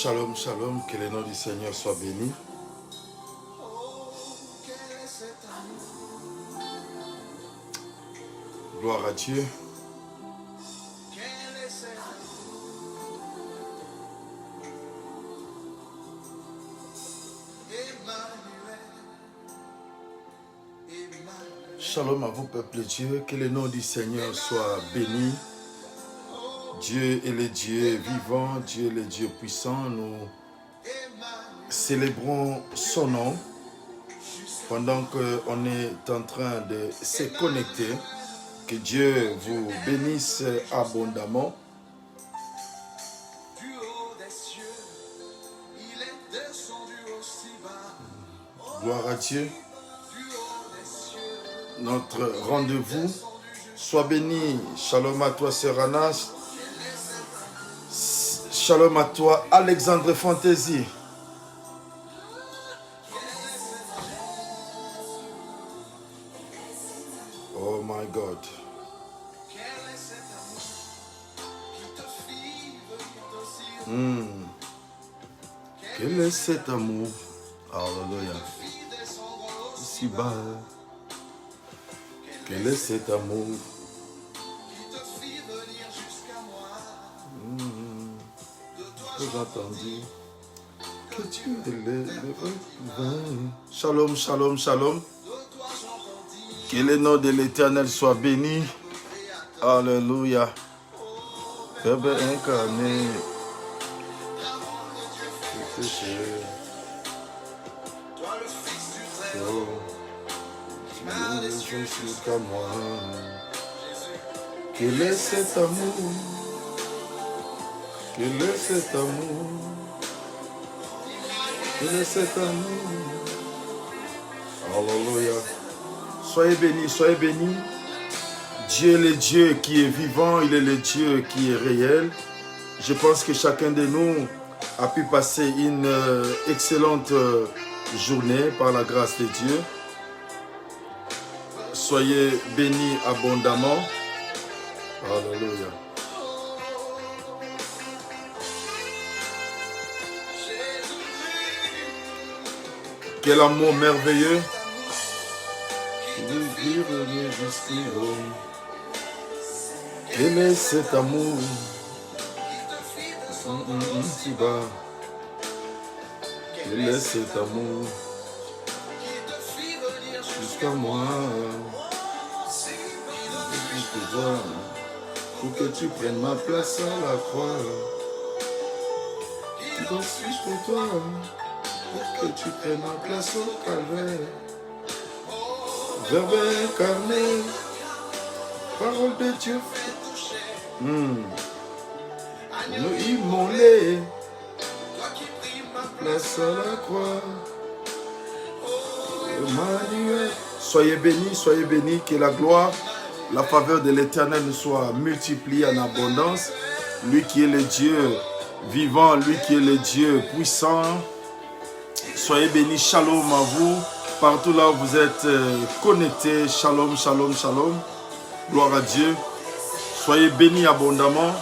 Shalom, shalom, que le nom du Seigneur soit béni. Gloire à Dieu. Shalom à vous, peuple de Dieu, que le nom du Seigneur soit béni. Dieu est le Dieu vivant, Dieu est le Dieu puissant. Nous célébrons son nom pendant qu'on est en train de se connecter. Que Dieu vous bénisse abondamment. Gloire à Dieu. Notre rendez-vous. Sois béni. Shalom à toi, Sœur Anna. Shalom à toi, Alexandre Fantasy. Oh my God. Quel est cet amour? Alléluia. Ici bas. Quel est cet amour? J'ai entendu que tu es le Shalom, shalom, shalom. Que le nom de l'Éternel soit béni. Alléluia. Verbe incarné. Jusqu'à moi. Quel est cet amour? Quel est cet amour? Quel est cet amour? Alléluia. Soyez bénis, soyez bénis. Dieu est le Dieu qui est vivant, il est le Dieu qui est réel. Je pense que chacun de nous a pu passer une excellente journée par la grâce de Dieu. Soyez bénis abondamment. Alléluia. Quel amour merveilleux. Quel est cet amour si bas? Quel est cet amour jusqu'à moi? Pour que tu prennes ma place à la croix. J'en suis pour toi. Pour que tu prennes ma place au calvaire. Verbe incarné, parole de Dieu. Nous immolés, place à la croix. Emmanuel. Soyez bénis, que la gloire, la faveur de l'Éternel nous soit multipliée en abondance. Lui qui est le Dieu vivant, lui qui est le Dieu puissant. Soyez bénis, shalom à vous. Partout là où vous êtes connectés, shalom, shalom, shalom. Gloire à Dieu. Soyez bénis abondamment.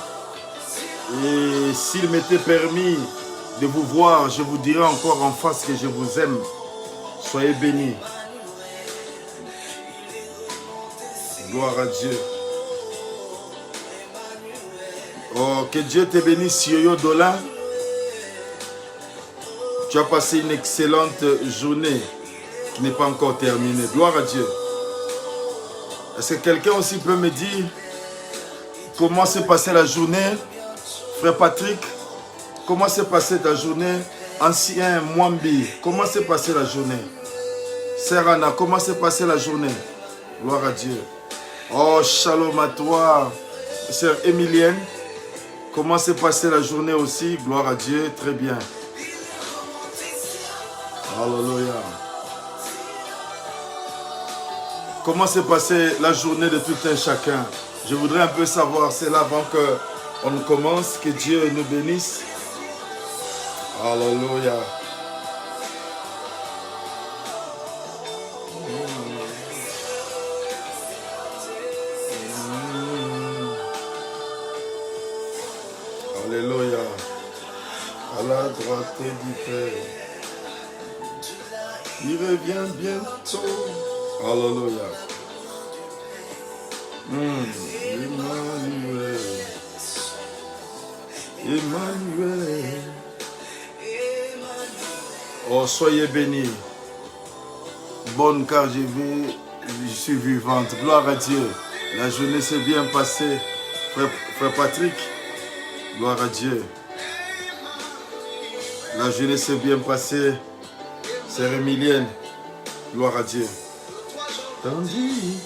Et s'il m'était permis de vous voir, je vous dirai encore en face que je vous aime. Soyez bénis. Gloire à Dieu. Oh, que Dieu te bénisse, Yoyo Dola. Tu as passé une excellente journée qui n'est pas encore terminée. Gloire à Dieu. Est-ce que quelqu'un aussi peut me dire comment s'est passée la journée? Frère Patrick, comment s'est passée ta journée? Ancien Mwambi, comment s'est passée la journée? Sœur Anna, comment s'est passée la journée? Gloire à Dieu. Oh, shalom à toi. Sœur Emilienne, comment s'est passée la journée aussi? Gloire à Dieu, très bien. Alléluia. Comment s'est passée la journée de tout un chacun? Je voudrais un peu savoir cela avant qu'on ne commence. Que Dieu nous bénisse. Alléluia. à la droite du Père. Il revient bientôt. Alléluia. Emmanuel. Emmanuel. Oh, soyez bénis. Bonne car je suis vivante. Gloire à Dieu. La journée s'est bien passée. Frère Patrick, gloire à Dieu. La journée s'est bien passée. Sœur Emilienne, gloire à Dieu. Tandis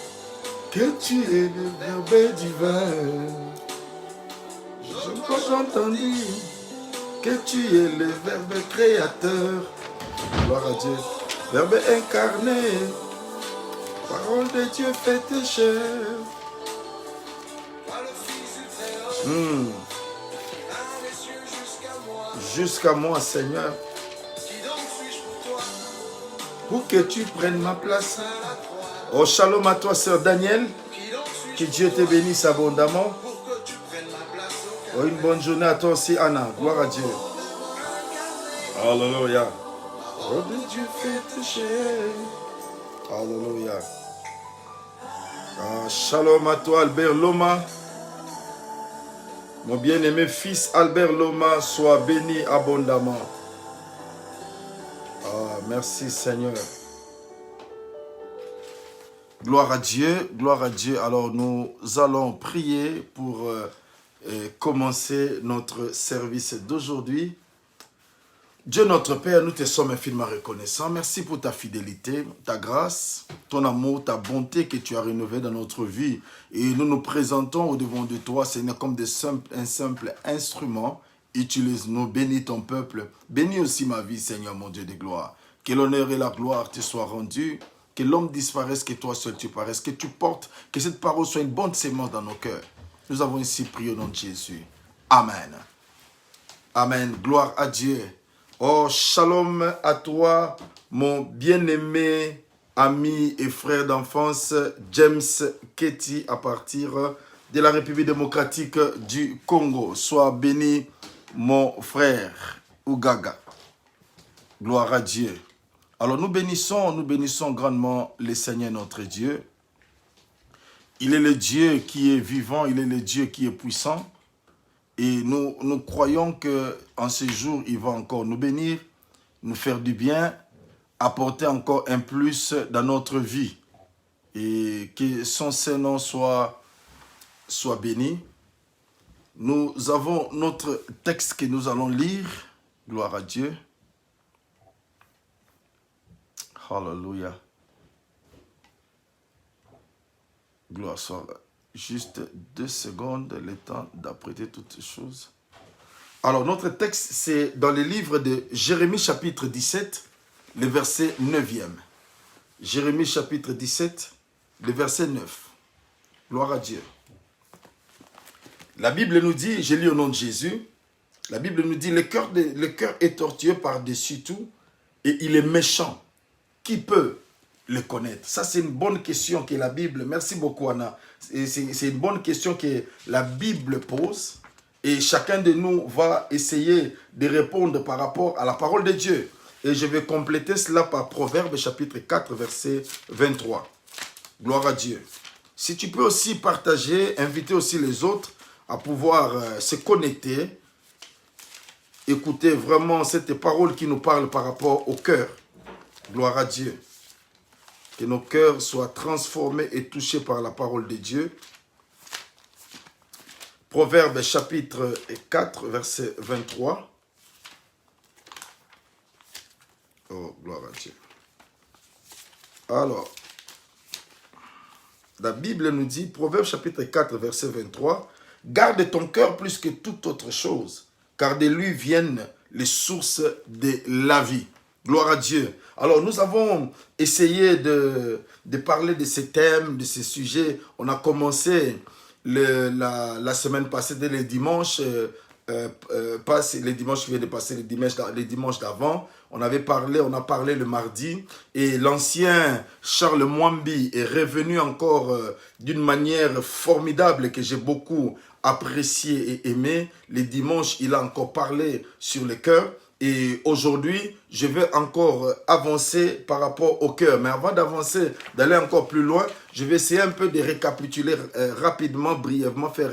que tu es le Verbe divin, j'ai encore entendu que tu es le Verbe créateur. Gloire à Dieu. Verbe incarné, parole de Dieu faite chair. Jusqu'à moi, Seigneur, pour que tu prennes ma place. Oh, shalom à toi, sœur Daniel. Que Dieu te bénisse abondamment. Oh, une bonne journée à toi aussi, Anna. Gloire à Dieu. Alléluia. Oh, de Dieu fait chair. Alléluia. Ah, shalom à toi, Albert Loma. Mon bien-aimé fils Albert Loma, sois béni abondamment. Ah, merci Seigneur. Gloire à Dieu, gloire à Dieu. Alors nous allons prier pour commencer notre service d'aujourd'hui. Dieu notre Père, nous te sommes infiniment reconnaissants. Merci pour ta fidélité, ta grâce, ton amour, ta bonté que tu as rénové dans notre vie. Et nous nous présentons au-devant de toi, Seigneur, comme un simple instrument. Utilise-nous, bénis ton peuple. Bénis aussi ma vie, Seigneur, mon Dieu de gloire. Que l'honneur et la gloire te soient rendus. Que l'homme disparaisse, que toi seul tu paraisses. Que tu portes, que cette parole soit une bonne sémence dans nos cœurs. Nous avons ici prié au nom de Jésus. Amen. Amen. Gloire à Dieu. Oh, shalom à toi, mon bien-aimé ami et frère d'enfance, James Ketty, à partir de la République démocratique du Congo. Sois béni, mon frère Ougaga. Gloire à Dieu. Alors nous bénissons grandement le Seigneur notre Dieu. Il est le Dieu qui est vivant, il est le Dieu qui est puissant. Et nous croyons qu'en ce jour, il va encore nous bénir, nous faire du bien, apporter encore un plus dans notre vie. Et que son Saint-Nom soit béni. Nous avons notre texte que nous allons lire. Gloire à Dieu. Hallelujah. Gloire soit. Juste 2 secondes, le temps d'apprêter toutes ces choses. Alors, notre texte, c'est dans le livre de Jérémie, chapitre 17, le verset 9e. Jérémie, chapitre 17, le verset 9. Gloire à Dieu. La Bible nous dit, je lis au nom de Jésus, la Bible nous dit, le cœur est tortueux par-dessus tout et il est méchant. Qui peut le connaître? Ça, c'est une bonne question que la Bible, merci beaucoup Anna, c'est une bonne question que la Bible pose et chacun de nous va essayer de répondre par rapport à la parole de Dieu. Et je vais compléter cela par Proverbe chapitre 4 verset 23. Gloire à Dieu. Si tu peux aussi partager, inviter aussi les autres à pouvoir se connecter, écouter vraiment cette parole qui nous parle par rapport au cœur. Gloire à Dieu. Que nos cœurs soient transformés et touchés par la parole de Dieu. Proverbe chapitre 4, verset 23. Oh, gloire à Dieu. Alors, la Bible nous dit, Proverbe chapitre 4, verset 23, « Garde ton cœur plus que toute autre chose, car de lui viennent les sources de la vie. » Gloire à Dieu. Alors, nous avons essayé de parler de ces thèmes, de ces sujets. On a commencé la semaine passée, dès le dimanche, pas les dimanches qui viennent de passer, les dimanches d'avant. On a parlé le mardi, et l'ancien Charles Mwambi est revenu encore d'une manière formidable que j'ai beaucoup apprécié et aimé. Les dimanches, il a encore parlé sur le cœur. Et aujourd'hui, je vais encore avancer par rapport au cœur. Mais avant d'avancer, d'aller encore plus loin, je vais essayer un peu de récapituler rapidement, brièvement, faire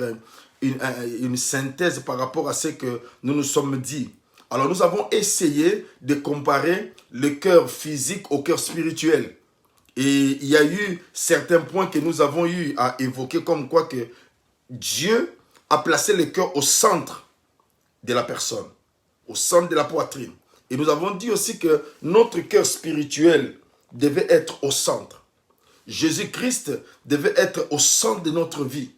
une synthèse par rapport à ce que nous nous sommes dit. Alors, nous avons essayé de comparer le cœur physique au cœur spirituel. Et il y a eu certains points que nous avons eu à évoquer, comme quoi que Dieu a placé le cœur au centre de la personne, au centre de la poitrine. Et nous avons dit aussi que notre cœur spirituel devait être au centre. Jésus-Christ devait être au centre de notre vie.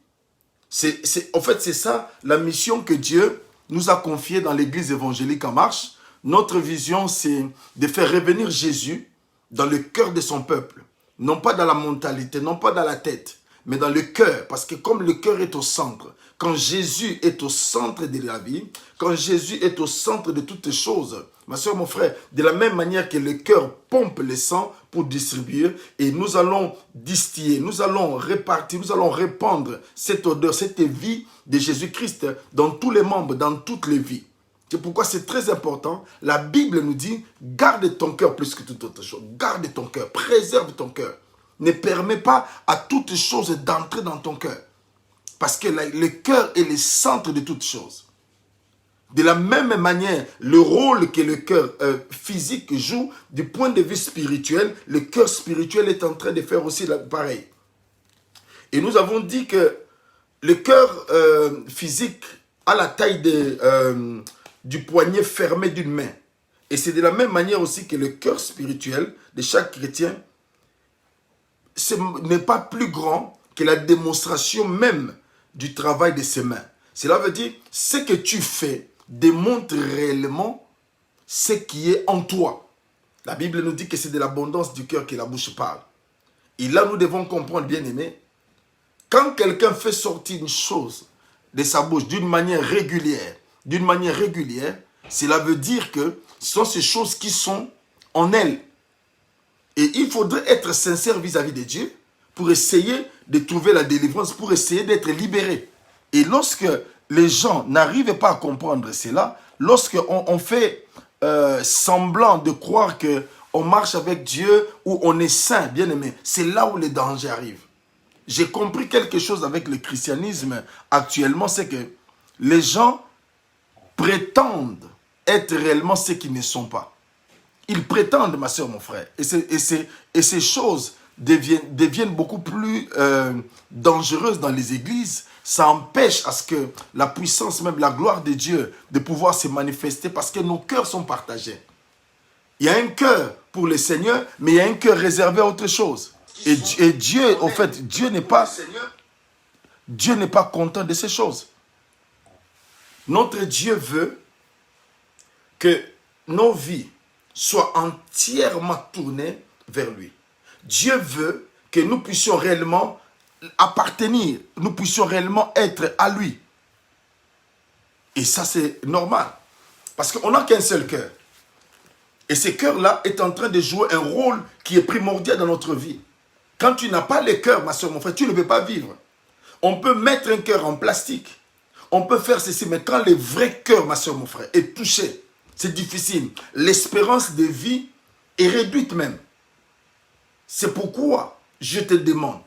En fait, c'est ça la mission que Dieu nous a confiée dans l'église évangélique en marche. Notre vision, c'est de faire revenir Jésus dans le cœur de son peuple. Non pas dans la mentalité, non pas dans la tête, mais dans le cœur. Parce que comme le cœur est au centre, quand Jésus est au centre de la vie, quand Jésus est au centre de toutes choses, ma soeur, mon frère, de la même manière que le cœur pompe le sang pour distribuer, et nous allons distiller, nous allons répartir, nous allons répandre cette odeur, cette vie de Jésus-Christ dans tous les membres, dans toutes les vies. C'est pourquoi c'est très important. La Bible nous dit, garde ton cœur plus que toute autre chose. Garde ton cœur, préserve ton cœur. Ne permets pas à toute chose d'entrer dans ton cœur. Parce que le cœur est le centre de toutes choses. De la même manière, le rôle que le cœur physique joue du point de vue spirituel, le cœur spirituel est en train de faire aussi pareil. Et nous avons dit que le cœur physique a la taille du poignet fermé d'une main. Et c'est de la même manière aussi que le cœur spirituel de chaque chrétien n'est pas plus grand que la démonstration même du travail de ses mains. Cela veut dire, ce que tu fais démontre réellement ce qui est en toi. La Bible nous dit que c'est de l'abondance du cœur que la bouche parle. Et là, nous devons comprendre, bien aimé, quand quelqu'un fait sortir une chose de sa bouche d'une manière régulière, cela veut dire que ce sont ces choses qui sont en elle. Et il faudrait être sincère vis-à-vis de Dieu pour essayer de trouver la délivrance, pour essayer d'être libéré. Et lorsque les gens n'arrivent pas à comprendre cela, lorsqu'on fait semblant de croire qu'on marche avec Dieu ou on est saint, bien aimé, c'est là où les dangers arrivent. J'ai compris quelque chose avec le christianisme actuellement, c'est que les gens prétendent être réellement ce qu'ils ne sont pas. Ils prétendent, ma soeur, mon frère. Et ces choses deviennent beaucoup plus dangereuses dans les églises. Ça empêche à ce que la puissance, même la gloire de Dieu, de pouvoir se manifester parce que nos cœurs sont partagés. Il y a un cœur pour le Seigneur, mais il y a un cœur réservé à autre chose. Et Dieu, en fait, Dieu n'est pas content de ces choses. Notre Dieu veut que nos vies soient entièrement tournées vers lui. Dieu veut que nous puissions réellement appartenir, nous puissions réellement être à lui. Et ça, c'est normal. Parce qu'on n'a qu'un seul cœur. Et ce cœur-là est en train de jouer un rôle qui est primordial dans notre vie. Quand tu n'as pas le cœur, ma soeur, mon frère, tu ne peux pas vivre. On peut mettre un cœur en plastique. On peut faire ceci, mais quand le vrai cœur, ma soeur, mon frère, est touché, c'est difficile. L'espérance de vie est réduite même. C'est pourquoi je te demande,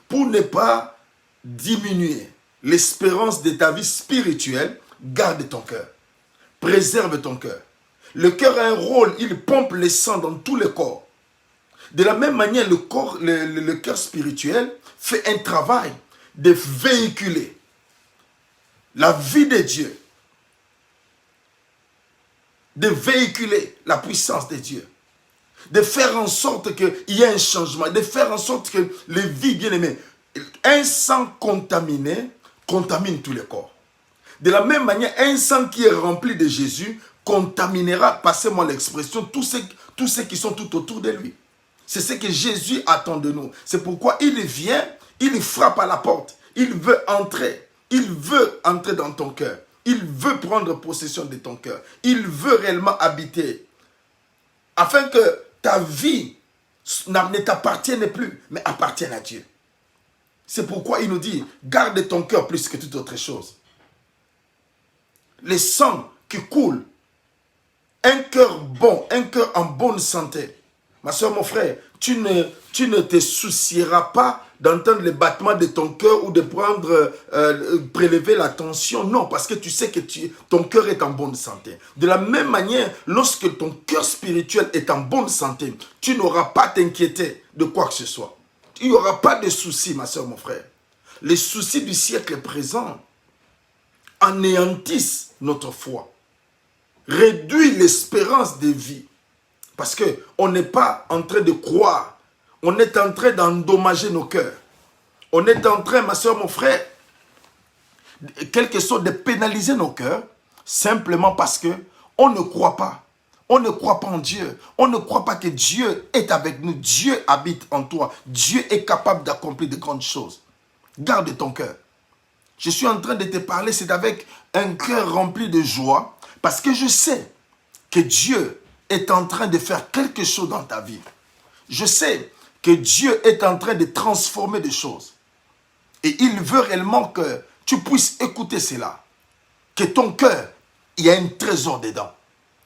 pour ne pas diminuer l'espérance de ta vie spirituelle, garde ton cœur. Préserve ton cœur. Le cœur a un rôle, il pompe le sang dans tout le corps. De la même manière, le cœur spirituel fait un travail de véhiculer la vie de Dieu, de véhiculer la puissance de Dieu, de faire en sorte qu'il y ait un changement, de faire en sorte que les vies bien-aimées, un sang contaminé contamine tout le corps. De la même manière, un sang qui est rempli de Jésus contaminera, passez-moi l'expression, tous ceux qui sont tout autour de lui. C'est ce que Jésus attend de nous. C'est pourquoi il vient, il frappe à la porte. Il veut entrer dans ton cœur. Il veut prendre possession de ton cœur. Il veut réellement habiter. Afin que ta vie ne t'appartienne plus, mais appartienne à Dieu. C'est pourquoi il nous dit, garde ton cœur plus que toute autre chose. Le sang qui coule, un cœur bon, un cœur en bonne santé. Ma soeur, mon frère, tu ne te soucieras pas d'entendre les battements de ton cœur ou de prélever la tension. Non, parce que tu sais que ton cœur est en bonne santé. De la même manière, lorsque ton cœur spirituel est en bonne santé, tu n'auras pas à t'inquiéter de quoi que ce soit. Il n'y aura pas de soucis, ma soeur, mon frère. Les soucis du siècle présent anéantissent notre foi, réduisent l'espérance de vie. Parce qu'on n'est pas en train de croire. On est en train d'endommager nos cœurs. On est en train, ma soeur, mon frère, quelque chose de pénaliser nos cœurs, simplement parce qu'on ne croit pas. On ne croit pas en Dieu. On ne croit pas que Dieu est avec nous. Dieu habite en toi. Dieu est capable d'accomplir de grandes choses. Garde ton cœur. Je suis en train de te parler, c'est avec un cœur rempli de joie, parce que je sais que Dieu est en train de faire quelque chose dans ta vie. Je sais que Dieu est en train de transformer des choses. Et il veut réellement que tu puisses écouter cela. Que ton cœur, il y a un trésor dedans.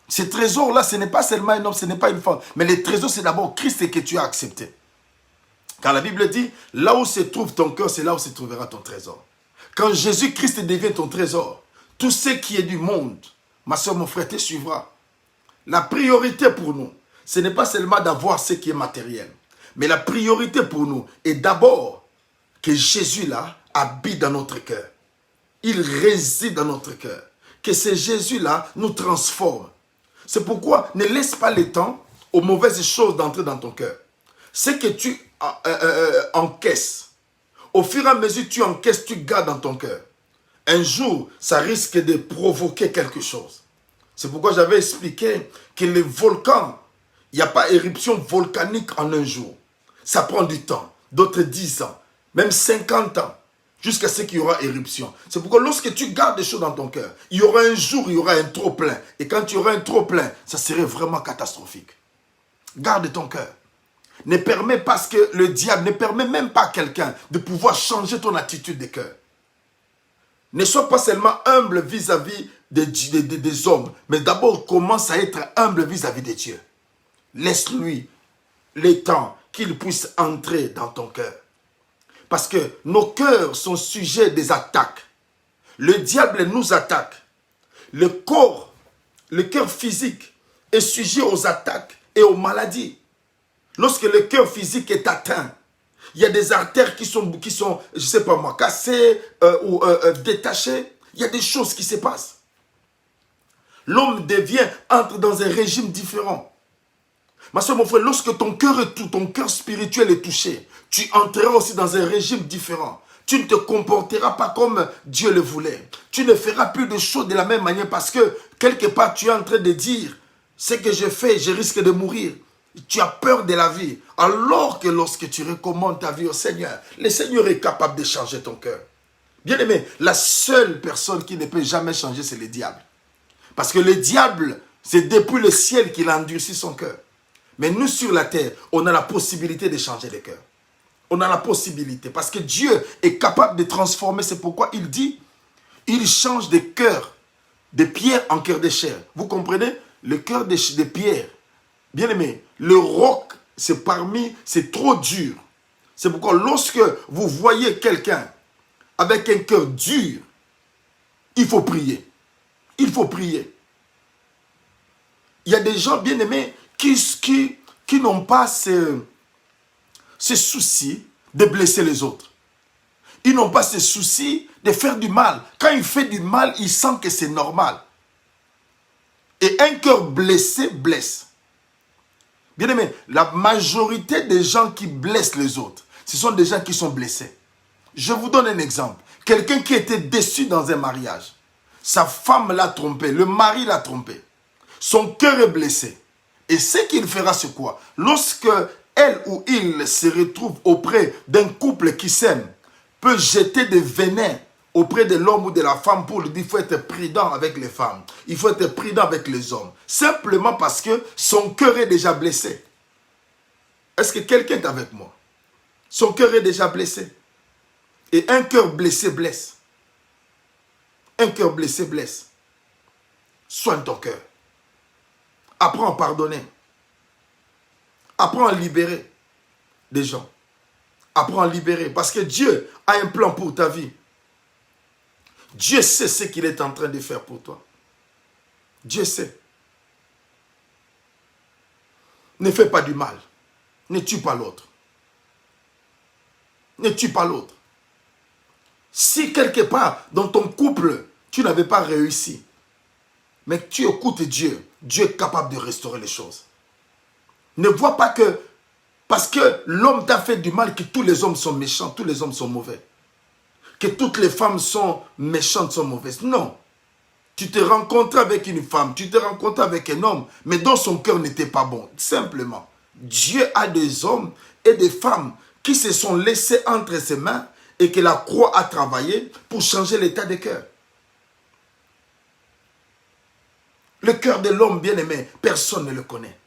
Ce trésor-là, ce n'est pas seulement un homme, ce n'est pas une femme. Mais le trésor, c'est d'abord Christ que tu as accepté. Car la Bible dit, là où se trouve ton cœur, c'est là où se trouvera ton trésor. Quand Jésus-Christ devient ton trésor, tout ce qui est du monde, ma soeur, mon frère, te suivra. La priorité pour nous, ce n'est pas seulement d'avoir ce qui est matériel. Mais la priorité pour nous est d'abord que Jésus-là habite dans notre cœur. Il réside dans notre cœur. Que ce Jésus-là nous transforme. C'est pourquoi ne laisse pas le temps aux mauvaises choses d'entrer dans ton cœur. Ce que tu encaisses, au fur et à mesure que tu encaisses, tu gardes dans ton cœur. Un jour, ça risque de provoquer quelque chose. C'est pourquoi j'avais expliqué que les volcans, il n'y a pas éruption volcanique en un jour. Ça prend du temps, d'autres 10 ans, même 50 ans, jusqu'à ce qu'il y aura éruption. C'est pourquoi lorsque tu gardes des choses dans ton cœur, il y aura un jour, il y aura un trop-plein. Et quand il y aura un trop-plein, ça serait vraiment catastrophique. Garde ton cœur. Ne permets pas que le diable ne permet même pas à quelqu'un de pouvoir changer ton attitude de cœur. Ne sois pas seulement humble vis-à-vis des hommes, mais d'abord commence à être humble vis-à-vis de Dieu. Laisse-lui le temps qu'il puisse entrer dans ton cœur. Parce que nos cœurs sont sujets des attaques. Le diable nous attaque. Le corps, le cœur physique est sujet aux attaques et aux maladies. Lorsque le cœur physique est atteint, il y a des artères qui sont je ne sais pas moi, cassées ou détachées. Il y a des choses qui se passent. L'homme entre dans un régime différent. Ma soeur, mon frère, lorsque ton cœur spirituel est touché, tu entreras aussi dans un régime différent. Tu ne te comporteras pas comme Dieu le voulait. Tu ne feras plus de choses de la même manière parce que quelque part tu es en train de dire, ce que je fais, je risque de mourir. Tu as peur de la vie. Alors que lorsque tu recommandes ta vie au Seigneur, le Seigneur est capable de changer ton cœur. Bien aimé, la seule personne qui ne peut jamais changer, c'est le diable. Parce que le diable, c'est depuis le ciel qu'il a endurci son cœur. Mais nous, sur la terre, on a la possibilité de changer le cœur. On a la possibilité. Parce que Dieu est capable de transformer. C'est pourquoi il dit, il change des cœurs, de pierre en cœur de chair. Vous comprenez? Le cœur de pierre. Bien aimé, le roc, c'est trop dur. C'est pourquoi lorsque vous voyez quelqu'un avec un cœur dur, il faut prier. Il faut prier. Il y a des gens, bien aimés, qui n'ont pas ce souci de blesser les autres. Ils n'ont pas ce souci de faire du mal. Quand il fait du mal, il sent que c'est normal. Et un cœur blessé blesse. Bien aimé, la majorité des gens qui blessent les autres, ce sont des gens qui sont blessés. Je vous donne un exemple. Quelqu'un qui était déçu dans un mariage. Sa femme l'a trompé, le mari l'a trompé. Son cœur est blessé. Et ce qu'il fera, c'est quoi? Lorsque elle ou il se retrouve auprès d'un couple qui s'aime, peut jeter des venins auprès de l'homme ou de la femme pour lui dire qu'il faut être prudent avec les femmes. Il faut être prudent avec les hommes. Simplement parce que son cœur est déjà blessé. Est-ce que quelqu'un est avec moi? Son cœur est déjà blessé. Et un cœur blessé blesse. Un cœur blessé blesse. Soigne ton cœur. Apprends à pardonner. Apprends à libérer des gens. Apprends à libérer. Parce que Dieu a un plan pour ta vie. Dieu sait ce qu'il est en train de faire pour toi. Dieu sait. Ne fais pas du mal. Ne tue pas l'autre. Ne tue pas l'autre. Si quelque part dans ton couple, tu n'avais pas réussi, mais que tu écoutes Dieu, Dieu est capable de restaurer les choses. Ne vois pas que parce que l'homme t'a fait du mal, que tous les hommes sont méchants, tous les hommes sont mauvais. Que toutes les femmes sont méchantes, sont mauvaises. Non. Tu te rencontres avec une femme, tu te rencontres avec un homme, mais dans son cœur n'était pas bon. Simplement, Dieu a des hommes et des femmes qui se sont laissés entre ses mains et que la croix a travaillé pour changer l'état des cœurs. Le cœur de l'homme bien-aimé, personne ne le connaît.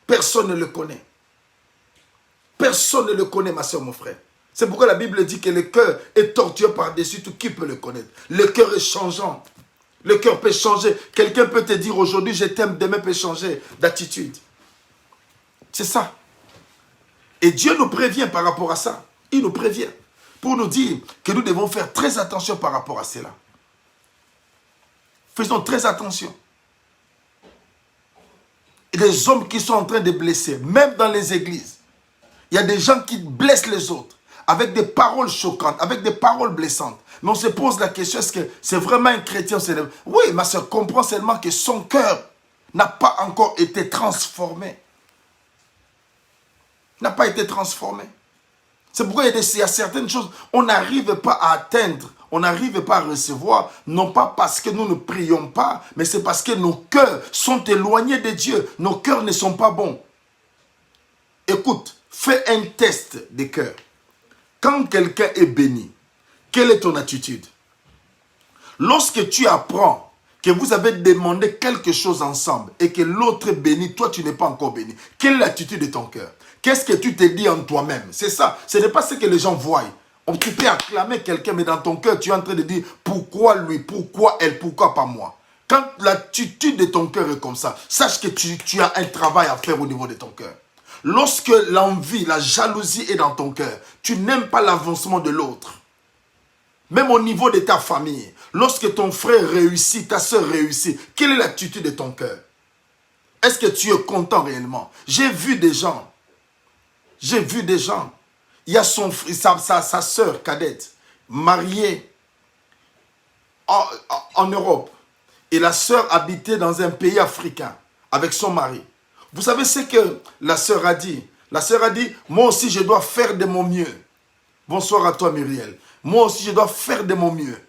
Personne ne le connaît. Personne ne le connaît, ma soeur, mon frère. C'est pourquoi la Bible dit que le cœur est tortueux par-dessus tout. Qui peut le connaître? Le cœur est changeant. Le cœur peut changer. Quelqu'un peut te dire aujourd'hui, je t'aime, demain peut changer d'attitude. C'est ça. Et Dieu nous prévient par rapport à ça. Il nous prévient pour nous dire que nous devons faire très attention par rapport à cela. Faisons très attention. Et les hommes qui sont en train de blesser, même dans les églises, il y a des gens qui blessent les autres avec des paroles choquantes, avec des paroles blessantes. Mais on se pose la question, est-ce que c'est vraiment un chrétien? Oui, ma soeur, comprends seulement que son cœur n'a pas encore été transformé. N'a pas été transformé. C'est pourquoi il y a certaines choses, on n'arrive pas à atteindre, on n'arrive pas à recevoir, non pas parce que nous ne prions pas, mais c'est parce que nos cœurs sont éloignés de Dieu. Nos cœurs ne sont pas bons. Écoute, fais un test des cœurs. Quand quelqu'un est béni, quelle est ton attitude? Lorsque tu apprends que vous avez demandé quelque chose ensemble et que l'autre est béni, toi tu n'es pas encore béni, quelle est l'attitude de ton cœur? Qu'est-ce que tu te dis en toi-même? C'est ça. Ce n'est pas ce que les gens voient. Tu peux acclamer quelqu'un, mais dans ton cœur, tu es en train de dire pourquoi lui, pourquoi elle, pourquoi pas moi? Quand l'attitude de ton cœur est comme ça, sache que tu as un travail à faire au niveau de ton cœur. Lorsque l'envie, la jalousie est dans ton cœur, tu n'aimes pas l'avancement de l'autre. Même au niveau de ta famille, lorsque ton frère réussit, ta soeur réussit, quelle est l'attitude de ton cœur? Est-ce que tu es content réellement? J'ai vu des gens. Il y a sa soeur cadette, mariée en Europe. Et la soeur habitait dans un pays africain avec son mari. Vous savez ce que la soeur a dit? La soeur a dit, moi aussi je dois faire de mon mieux. Bonsoir à toi Muriel. Moi aussi je dois faire de mon mieux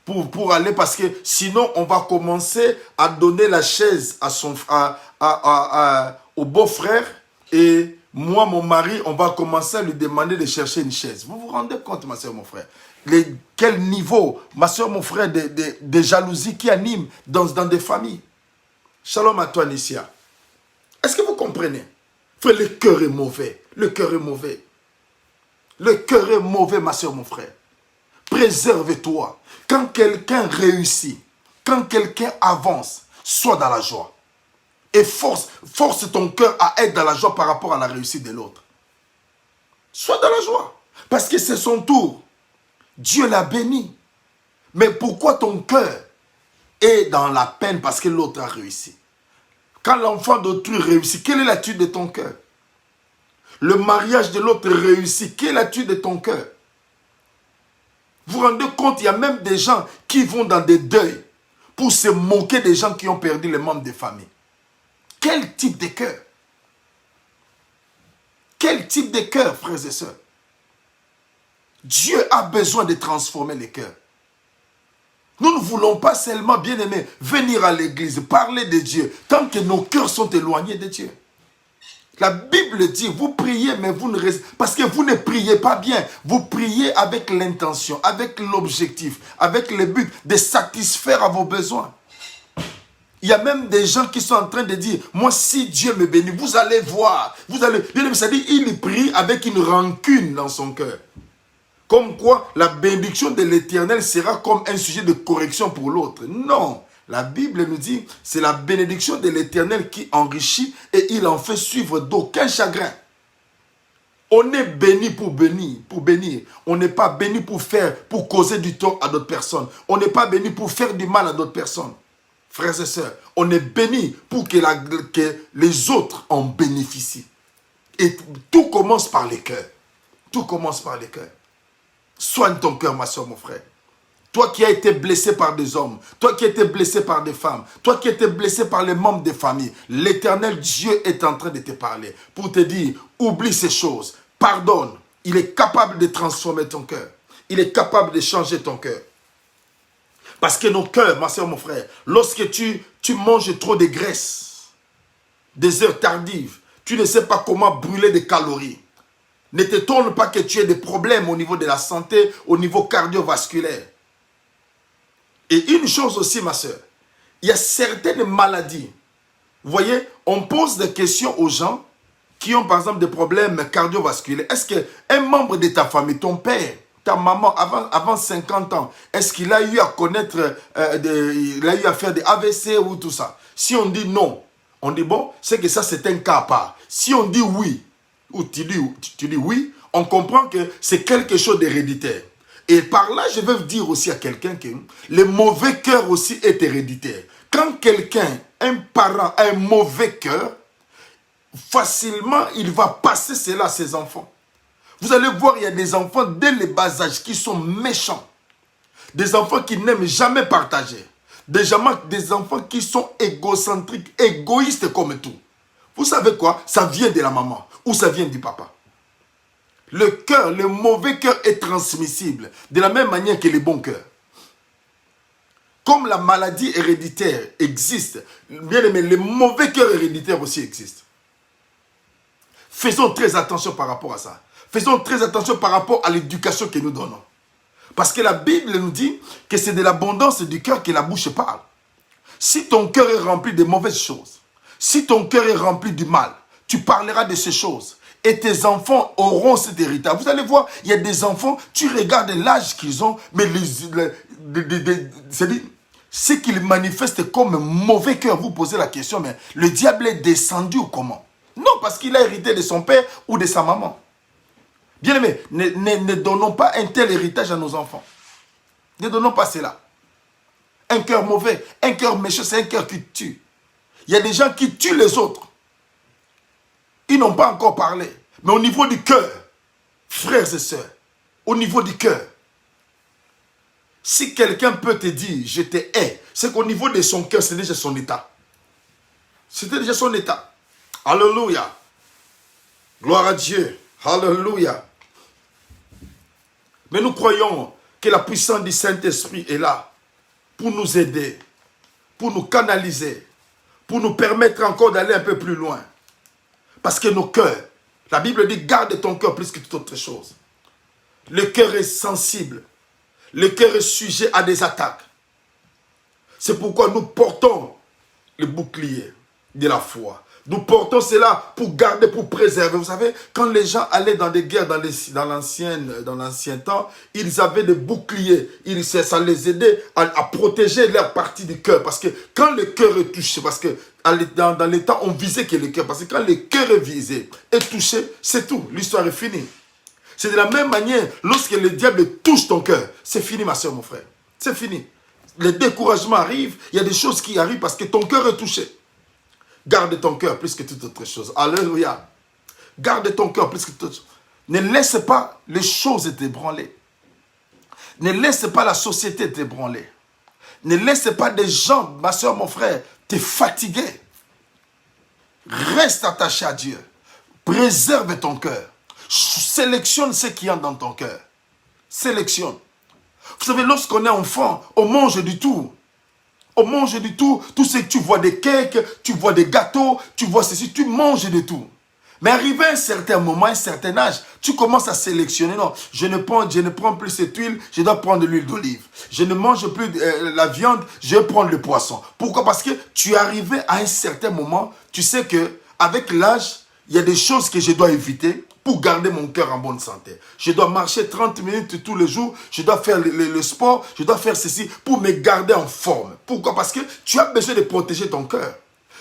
pour aller, parce que sinon on va commencer à donner la chaise au beau-frère, et moi, mon mari, on va commencer à lui demander de chercher une chaise. Vous vous rendez compte, ma soeur, mon frère? Quel niveau, ma soeur, mon frère, de jalousie qui anime dans des familles. Shalom à toi, Nissia. Est-ce que vous comprenez? Frère, le cœur est mauvais. Le cœur est mauvais. Le cœur est mauvais, ma soeur, mon frère. Préserve-toi. Quand quelqu'un réussit, quand quelqu'un avance, sois dans la joie. Et force ton cœur à être dans la joie par rapport à la réussite de l'autre. Sois dans la joie. Parce que c'est son tour. Dieu l'a béni. Mais pourquoi ton cœur est dans la peine parce que l'autre a réussi? Quand l'enfant d'autrui réussit, quelle est l'attitude de ton cœur? Le mariage de l'autre réussit, quelle est l'attitude de ton cœur? Vous vous rendez compte, il y a même des gens qui vont dans des deuils pour se moquer des gens qui ont perdu les membres des familles. Quel type de cœur? Quel type de cœur, frères et sœurs? Dieu a besoin de transformer les cœurs. Nous ne voulons pas seulement, bien aimés, venir à l'église, parler de Dieu, tant que nos cœurs sont éloignés de Dieu. La Bible dit, vous priez, mais vous ne parce que vous ne priez pas bien. Vous priez avec l'intention, avec l'objectif, avec le but de satisfaire à vos besoins. Il y a même des gens qui sont en train de dire, moi, si Dieu me bénit, vous allez voir. Vous allez, c'est-à-dire, il prie avec une rancune dans son cœur. Comme quoi, la bénédiction de l'Éternel sera comme un sujet de correction pour l'autre. Non. La Bible nous dit, c'est la bénédiction de l'Éternel qui enrichit et il en fait suivre d'aucun chagrin. On est béni pour bénir. On n'est pas béni pour causer du tort à d'autres personnes. On n'est pas béni pour faire du mal à d'autres personnes. Frères et sœurs, on est béni pour que les autres en bénéficient. Et tout commence par les cœurs. Tout commence par les cœurs. Soigne ton cœur, ma soeur, mon frère. Toi qui as été blessé par des hommes, toi qui as été blessé par des femmes, toi qui as été blessé par les membres des familles, l'Éternel Dieu est en train de te parler pour te dire, oublie ces choses, pardonne. Il est capable de transformer ton cœur. Il est capable de changer ton cœur. Parce que nos cœurs, ma soeur, mon frère, lorsque tu manges trop de graisse, des heures tardives, tu ne sais pas comment brûler des calories. Ne t'étonne pas que tu aies des problèmes au niveau de la santé, au niveau cardiovasculaire. Et une chose aussi, ma soeur, il y a certaines maladies. Vous voyez, on pose des questions aux gens qui ont par exemple des problèmes cardiovasculaires. Est-ce qu'un membre de ta famille, ton père, ta maman, avant 50 ans, est-ce qu'il a eu à connaître, il a eu à faire des AVC ou tout ça? Si on dit non, on dit bon, c'est que ça c'est un cas à part. Si on dit oui, ou tu dis oui, on comprend que c'est quelque chose d'héréditaire. Et par là, je veux dire aussi à quelqu'un que le mauvais cœur aussi est héréditaire. Quand quelqu'un, un parent a un mauvais cœur, facilement, il va passer cela à ses enfants. Vous allez voir, il y a des enfants dès le bas âge qui sont méchants. Des enfants qui n'aiment jamais partager. Des enfants qui sont égocentriques, égoïstes comme tout. Vous savez quoi? Ça vient de la maman ou ça vient du papa. Le cœur, le mauvais cœur est transmissible de la même manière que le bon cœur. Comme la maladie héréditaire existe, bien aimé, le mauvais cœur héréditaire aussi existe. Faisons très attention par rapport à ça. Faisons très attention par rapport à l'éducation que nous donnons. Parce que la Bible nous dit que c'est de l'abondance du cœur que la bouche parle. Si ton cœur est rempli de mauvaises choses, si ton cœur est rempli du mal, tu parleras de ces choses. Et tes enfants auront cet héritage. Vous allez voir, il y a des enfants, tu regardes l'âge qu'ils ont, mais ce qu'ils manifestent comme mauvais cœur, vous posez la question, mais le diable est descendu ou comment? Non, parce qu'il a hérité de son père ou de sa maman. Bien aimé, ne donnons pas un tel héritage à nos enfants. Ne donnons pas cela. Un cœur mauvais, un cœur méchant, c'est un cœur qui tue. Il y a des gens qui tuent les autres. Ils n'ont pas encore parlé. Mais au niveau du cœur, frères et sœurs, au niveau du cœur, si quelqu'un peut te dire, je te hais, c'est qu'au niveau de son cœur, c'est déjà son état. C'était déjà son état. Alléluia. Gloire à Dieu. Alléluia. Mais nous croyons que la puissance du Saint-Esprit est là pour nous aider, pour nous canaliser, pour nous permettre encore d'aller un peu plus loin. Parce que nos cœurs, la Bible dit, garde ton cœur plus que toute autre chose. Le cœur est sensible. Le cœur est sujet à des attaques. C'est pourquoi nous portons le bouclier de la foi. Nous portons cela pour garder, pour préserver. Vous savez, quand les gens allaient dans des guerres dans l'ancien temps, ils avaient des boucliers. Ça les aidait à protéger leur partie du cœur. Parce que quand le cœur est touché, parce que dans les temps, on visait que le cœur. Parce que quand le cœur est visé, est touché, c'est tout. L'histoire est finie. C'est de la même manière, lorsque le diable touche ton cœur, c'est fini, ma soeur, mon frère. C'est fini. Le découragement arrive, il y a des choses qui arrivent parce que ton cœur est touché. Garde ton cœur plus que toute autre chose. Alléluia. Garde ton cœur plus que toute autre chose. Ne laisse pas les choses t'ébranler. Ne laisse pas la société t'ébranler. Ne laisse pas des gens, ma soeur, mon frère, te fatiguer. Reste attaché à Dieu. Préserve ton cœur. Sélectionne ce qu'il y a dans ton cœur. Sélectionne. Vous savez, lorsqu'on est enfant, on mange du tout. On mange du tout. Tout ce que tu vois des cakes, tu vois des gâteaux, tu vois ceci, tu manges de tout. Mais arrivé à un certain moment, à un certain âge, tu commences à sélectionner. Non, je ne prends plus cette huile, je dois prendre de l'huile d'olive. Je ne mange plus la viande, je vais prendre le poisson. Pourquoi? Parce que tu es arrivé à un certain moment, tu sais que avec l'âge, il y a des choses que je dois éviter pour garder mon cœur en bonne santé. Je dois marcher 30 minutes tous les jours, je dois faire le sport, je dois faire ceci pour me garder en forme. Pourquoi? Parce que tu as besoin de protéger ton cœur.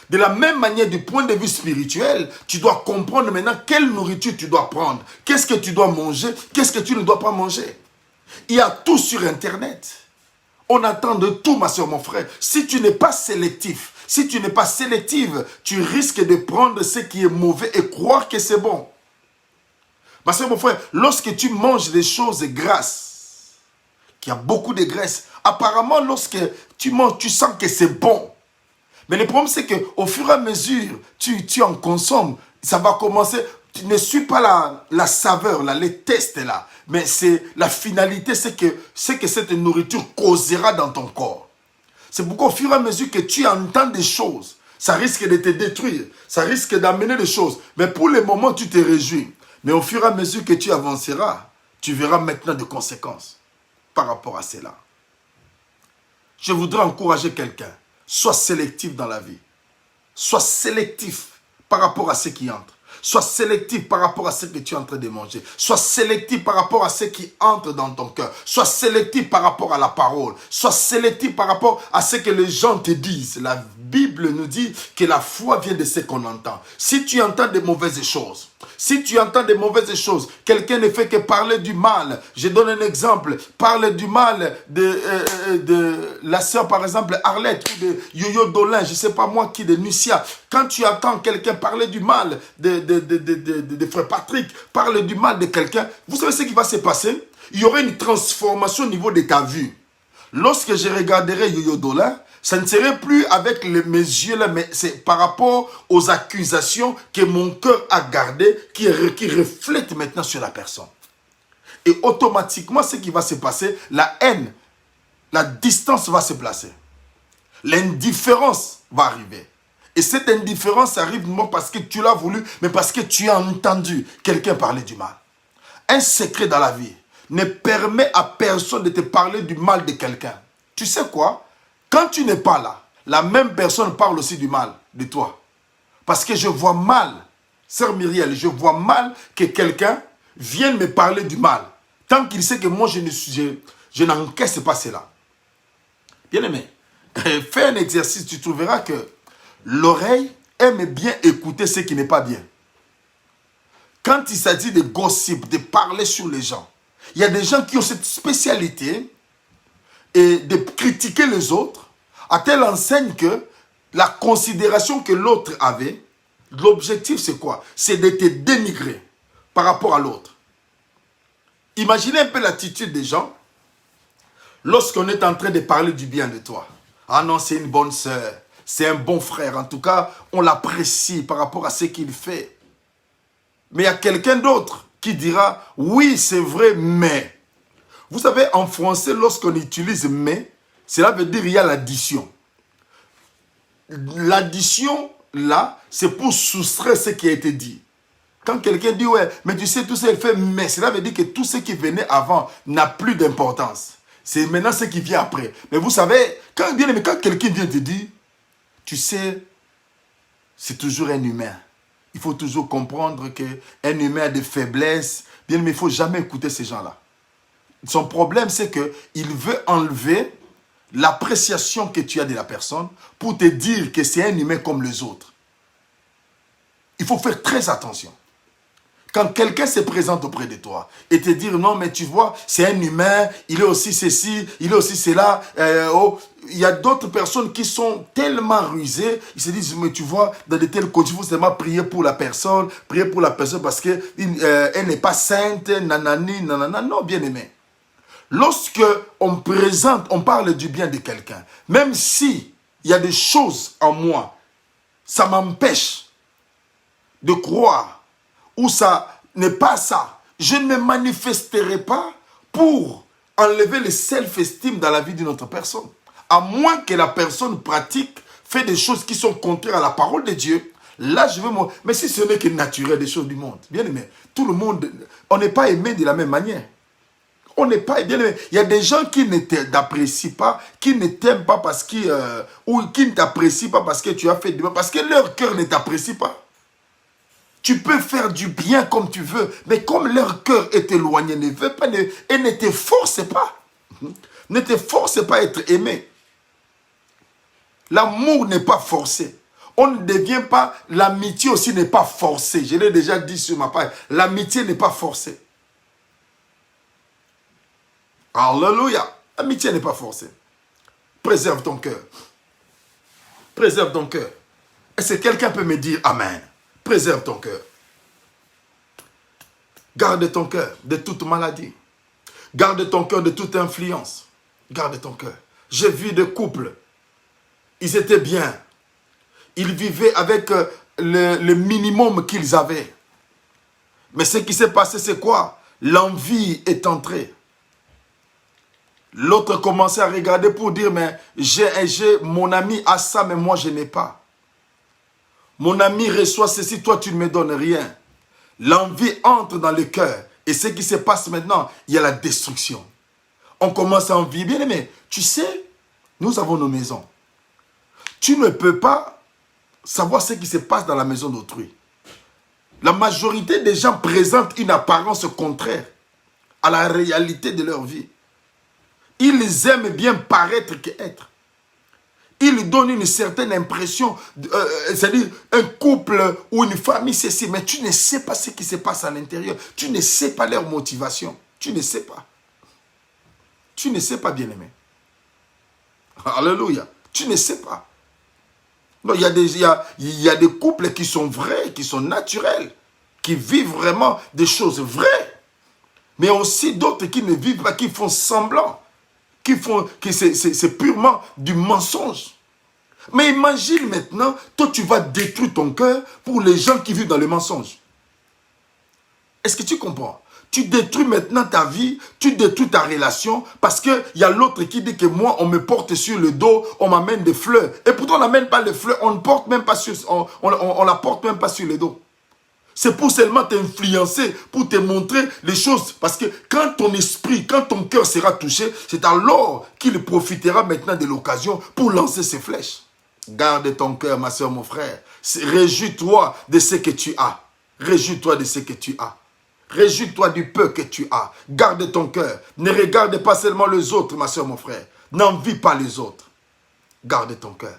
De la même manière, du point de vue spirituel, tu dois comprendre maintenant quelle nourriture tu dois prendre. Qu'est-ce que tu dois manger, qu'est-ce que tu ne dois pas manger. Il y a tout sur Internet. On attend de tout, ma soeur, mon frère. Si tu n'es pas sélectif, si tu n'es pas sélective, tu risques de prendre ce qui est mauvais et croire que c'est bon. Ma soeur, mon frère, lorsque tu manges des choses grasses, qu'il y a beaucoup de graisse, apparemment, lorsque tu manges, tu sens que c'est bon. Mais le problème, c'est qu'au fur et à mesure, tu en consommes, ça va commencer. Tu ne suis pas la saveur, là, les tests là. Mais c'est la finalité, c'est que cette nourriture causera dans ton corps. C'est pourquoi au fur et à mesure que tu entends des choses, ça risque de te détruire. Ça risque d'amener des choses. Mais pour le moment, tu te réjouis. Mais au fur et à mesure que tu avanceras, tu verras maintenant des conséquences par rapport à cela. Je voudrais encourager quelqu'un. Sois sélectif dans la vie. Sois sélectif par rapport à ce qui entre. Sois sélectif par rapport à ce que tu es en train de manger. Sois sélectif par rapport à ce qui entre dans ton cœur. Sois sélectif par rapport à la parole. Sois sélectif par rapport à ce que les gens te disent. La Bible nous dit que la foi vient de ce qu'on entend. Si tu entends de mauvaises choses, quelqu'un ne fait que parler du mal. Je donne un exemple. Parle du mal de la sœur, par exemple, Arlette, ou de Yo-Yo Dolin, je ne sais pas moi qui, de Nucia. Quand tu entends quelqu'un parler du mal de frère Patrick, parler du mal de quelqu'un, vous savez ce qui va se passer? Il y aura une transformation au niveau de ta vue. Lorsque je regarderai Yo-Yo Dolin, ça ne serait plus avec mes yeux là, mais c'est par rapport aux accusations que mon cœur a gardées qui reflètent maintenant sur la personne. Et automatiquement, ce qui va se passer, la haine, la distance va se placer. L'indifférence va arriver. Et cette indifférence arrive non parce que tu l'as voulu, mais parce que tu as entendu quelqu'un parler du mal. Un secret dans la vie ne permet à personne de te parler du mal de quelqu'un. Tu sais quoi? Quand tu n'es pas là, la même personne parle aussi du mal de toi. Parce que je vois mal, sœur Myriel, je vois mal que quelqu'un vienne me parler du mal. Tant qu'il sait que moi, je n'encaisse pas cela. Bien aimé, fais un exercice, tu trouveras que l'oreille aime bien écouter ce qui n'est pas bien. Quand il s'agit de gossip, de parler sur les gens, il y a des gens qui ont cette spécialité et de critiquer les autres à telle enseigne que la considération que l'autre avait, l'objectif c'est quoi? C'est de te dénigrer par rapport à l'autre. Imaginez un peu l'attitude des gens lorsqu'on est en train de parler du bien de toi. Ah non, c'est une bonne sœur, c'est un bon frère. En tout cas, on l'apprécie par rapport à ce qu'il fait. Mais il y a quelqu'un d'autre qui dira, oui, c'est vrai, mais. Vous savez, en français, lorsqu'on utilise mais, cela veut dire qu'il y a l'addition. L'addition, là, c'est pour soustraire ce qui a été dit. Quand quelqu'un dit, ouais, mais tu sais, tout ça, il fait mais, cela veut dire que tout ce qui venait avant n'a plus d'importance. C'est maintenant ce qui vient après. Mais vous savez, quand quelqu'un vient te dire, tu sais, c'est toujours un humain. Il faut toujours comprendre qu'un humain a des faiblesses. Bien, mais il ne faut jamais écouter ces gens-là. Son problème, c'est qu'il veut enlever l'appréciation que tu as de la personne pour te dire que c'est un humain comme les autres. Il faut faire très attention. Quand quelqu'un se présente auprès de toi et te dire non, mais tu vois, c'est un humain, il est aussi ceci, il est aussi cela. Il y a d'autres personnes qui sont tellement rusées, ils se disent, mais tu vois, dans de tels cas, il faut seulement prier pour la personne parce qu'elle n'est pas sainte, nanani, nanana. Non, bien aimé. Lorsque on parle du bien de quelqu'un, même si il y a des choses en moi, ça m'empêche de croire, ou ça n'est pas ça, je ne me manifesterai pas pour enlever le self-esteem dans la vie d'une autre personne. À moins que la personne pratique, fait des choses qui sont contraires à la parole de Dieu. Là, je veux moi. Mais si ce n'est que naturel des choses du monde, bien aimé, tout le monde, on n'est pas aimé de la même manière. On n'est pas bien aimé. Il y a des gens qui ne t'apprécient pas, qui ne t'aiment pas parce que, ou qui ne t'apprécient pas parce que tu as fait du mal, parce que leur cœur ne t'apprécie pas. Tu peux faire du bien comme tu veux, mais comme leur cœur est éloigné, ne veut pas, et ne te force pas. Ne te force pas à être aimé. L'amour n'est pas forcé. On ne devient pas, l'amitié aussi n'est pas forcée. Je l'ai déjà dit sur ma page. L'amitié n'est pas forcée. Alléluia. L'amitié n'est pas forcée. Préserve ton cœur. Préserve ton cœur. Est-ce que quelqu'un peut me dire Amen? Préserve ton cœur. Garde ton cœur de toute maladie. Garde ton cœur de toute influence. Garde ton cœur. J'ai vu des couples. Ils étaient bien. Ils vivaient avec le minimum qu'ils avaient. Mais ce qui s'est passé, c'est quoi? L'envie est entrée. L'autre commençait à regarder pour dire, mais mon ami a ça, mais moi je n'ai pas. Mon ami reçoit ceci, toi tu ne me donnes rien. L'envie entre dans le cœur. Et ce qui se passe maintenant, il y a la destruction. On commence à envier. Bien aimé, tu sais, nous avons nos maisons. Tu ne peux pas savoir ce qui se passe dans la maison d'autrui. La majorité des gens présentent une apparence contraire à la réalité de leur vie. Ils aiment bien paraître qu'être. Ils donnent une certaine impression, c'est-à-dire un couple ou une famille, c'est ci, mais tu ne sais pas ce qui se passe à l'intérieur. Tu ne sais pas leur motivation. Tu ne sais pas. Tu ne sais pas, bien-aimé. Alléluia. Tu ne sais pas. Non, il y a des couples qui sont vrais, qui sont naturels, qui vivent vraiment des choses vraies. Mais aussi d'autres qui ne vivent pas, qui font semblant. C'est purement du mensonge. Mais imagine maintenant, toi tu vas détruire ton cœur pour les gens qui vivent dans le mensonge. Est-ce que tu comprends? Tu détruis maintenant ta vie, tu détruis ta relation parce qu'il y a l'autre qui dit que moi on me porte sur le dos, on m'amène des fleurs. Et pourtant on n'amène pas les fleurs, on ne porte même pas sur, on la porte même pas sur le dos. C'est pour seulement t'influencer, pour te montrer les choses. Parce que quand ton esprit, quand ton cœur sera touché, c'est alors qu'il profitera maintenant de l'occasion pour lancer ses flèches. Garde ton cœur, ma soeur, mon frère. Réjouis-toi de ce que tu as. Réjouis-toi de ce que tu as. Réjouis-toi du peu que tu as. Garde ton cœur. Ne regarde pas seulement les autres, ma soeur, mon frère. N'envie pas les autres. Garde ton cœur.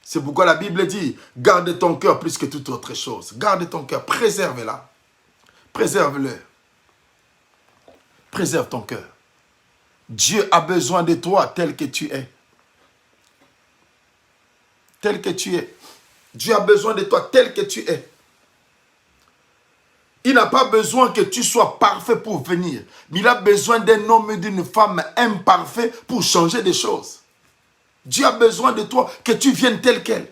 C'est pourquoi la Bible dit, garde ton cœur plus que toute autre chose. Garde ton cœur, préserve-la. Préserve-le. Préserve ton cœur. Dieu a besoin de toi tel que tu es. Tel que tu es. Dieu a besoin de toi tel que tu es. Il n'a pas besoin que tu sois parfait pour venir. Mais il a besoin d'un homme et d'une femme imparfait pour changer des choses. Dieu a besoin de toi, que tu viennes tel quel.